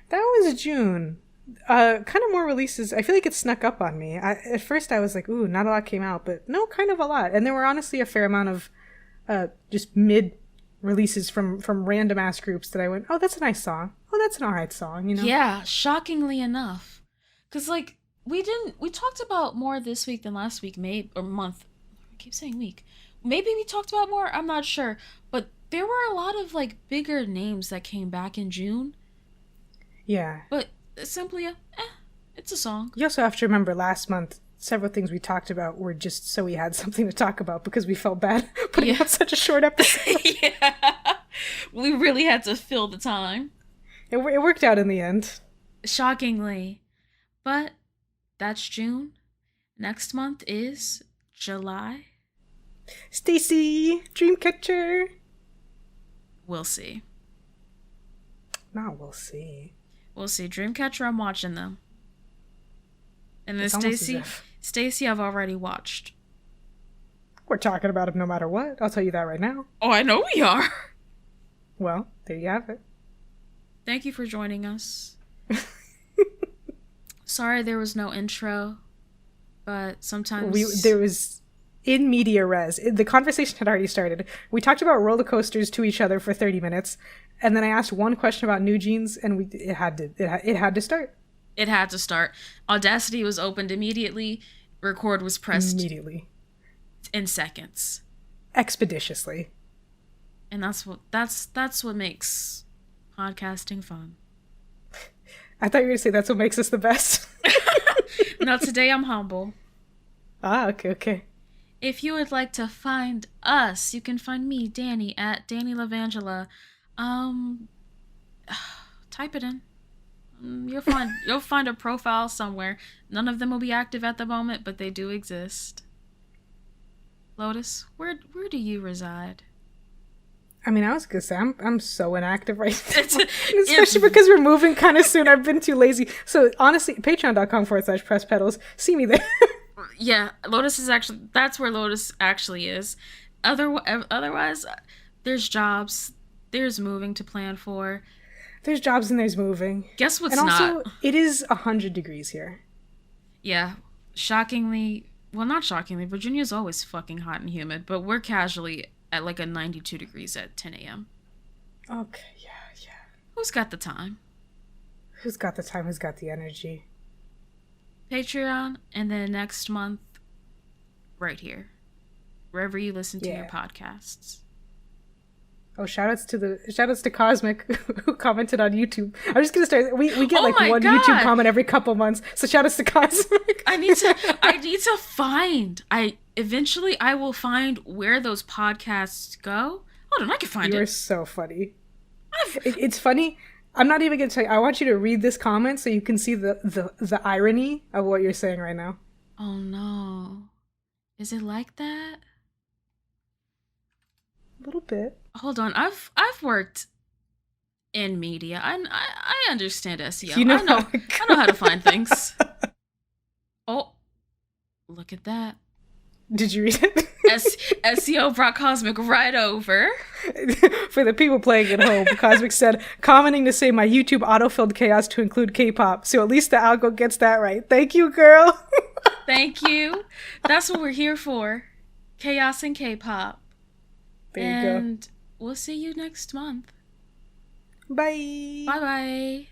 That was June. Kind of more releases. I feel like it snuck up on me. At first I was like, ooh, not a lot came out, but no, kind of a lot. And there were honestly a fair amount of just mid releases from random ass groups that I went, oh, that's a nice song. Oh, that's an alright song, you know? Yeah, shockingly enough. Because, like, we talked about more this week than last week, or month. I keep saying week. Maybe we talked about more, I'm not sure. But there were a lot of, like, bigger names that came back in June. Yeah. But simply it's a song. You also have to remember last month, several things we talked about were just so we had something to talk about because we felt bad putting out such a short episode. Yeah. We really had to fill the time. It worked out in the end. Shockingly. But that's June. Next month is July. Stacy, Dreamcatcher. We'll see. No, we'll see. We'll see. Dreamcatcher, I'm watching them. And then It's Stacy, I've already watched. We're talking about him no matter what. I'll tell you that right now. Oh, I know we are. Well, there you have it. Thank you for joining us. Sorry there was no intro, but sometimes there was in media res. The conversation had already started. We talked about roller coasters to each other for 30 minutes, and then I asked one question about NewJeans, and it had to start. It had to start. Audacity was opened immediately. Record was pressed immediately in seconds, expeditiously. And that's what makes podcasting fun. I thought you were going to say that's what makes us the best. No, today I'm humble. Ah, okay. If you would like to find us, you can find me, Danny, at Danny Lavangela. Type it in. You'll find a profile somewhere. None of them will be active at the moment, but they do exist. Lotus, where do you reside? I mean, I was gonna say I'm so inactive right now, especially because we're moving kind of soon. I've been too lazy. So honestly, patreon.com/presspedals. See me there. Yeah, that's where Lotus actually is. Otherwise, there's jobs, there's moving to plan for. There's jobs and there's moving. Guess what's and not? And also, it is 100 degrees here. Yeah, shockingly. Well, not shockingly. Virginia's always fucking hot and humid, but we're casually at like a 92 degrees at 10 a.m. Okay, yeah. Who's got the time? Who's got the time? Who's got the energy? Patreon, and then next month, right here, wherever you listen to your podcasts. Oh, shoutouts to Cosmic who commented on YouTube. I'm just gonna start. We get one YouTube comment every couple months. So shoutouts to Cosmic. I need to find. I will find where those podcasts go. Hold on, I can find it. You're so funny. It's funny. I'm not even gonna tell you. I want you to read this comment so you can see the irony of what you're saying right now. Oh no, is it like that? A little bit. Hold on, I've worked in media. I understand SEO. You know I know how to find things. Oh, look at that. Did you read it? SEO brought Cosmic right over. For the people playing at home, Cosmic said, commenting to say my YouTube autofilled chaos to include K-pop, so at least the algo gets that right. Thank you, girl. Thank you. That's what we're here for. Chaos and K-pop. There you go. And we'll see you next month. Bye. Bye-bye.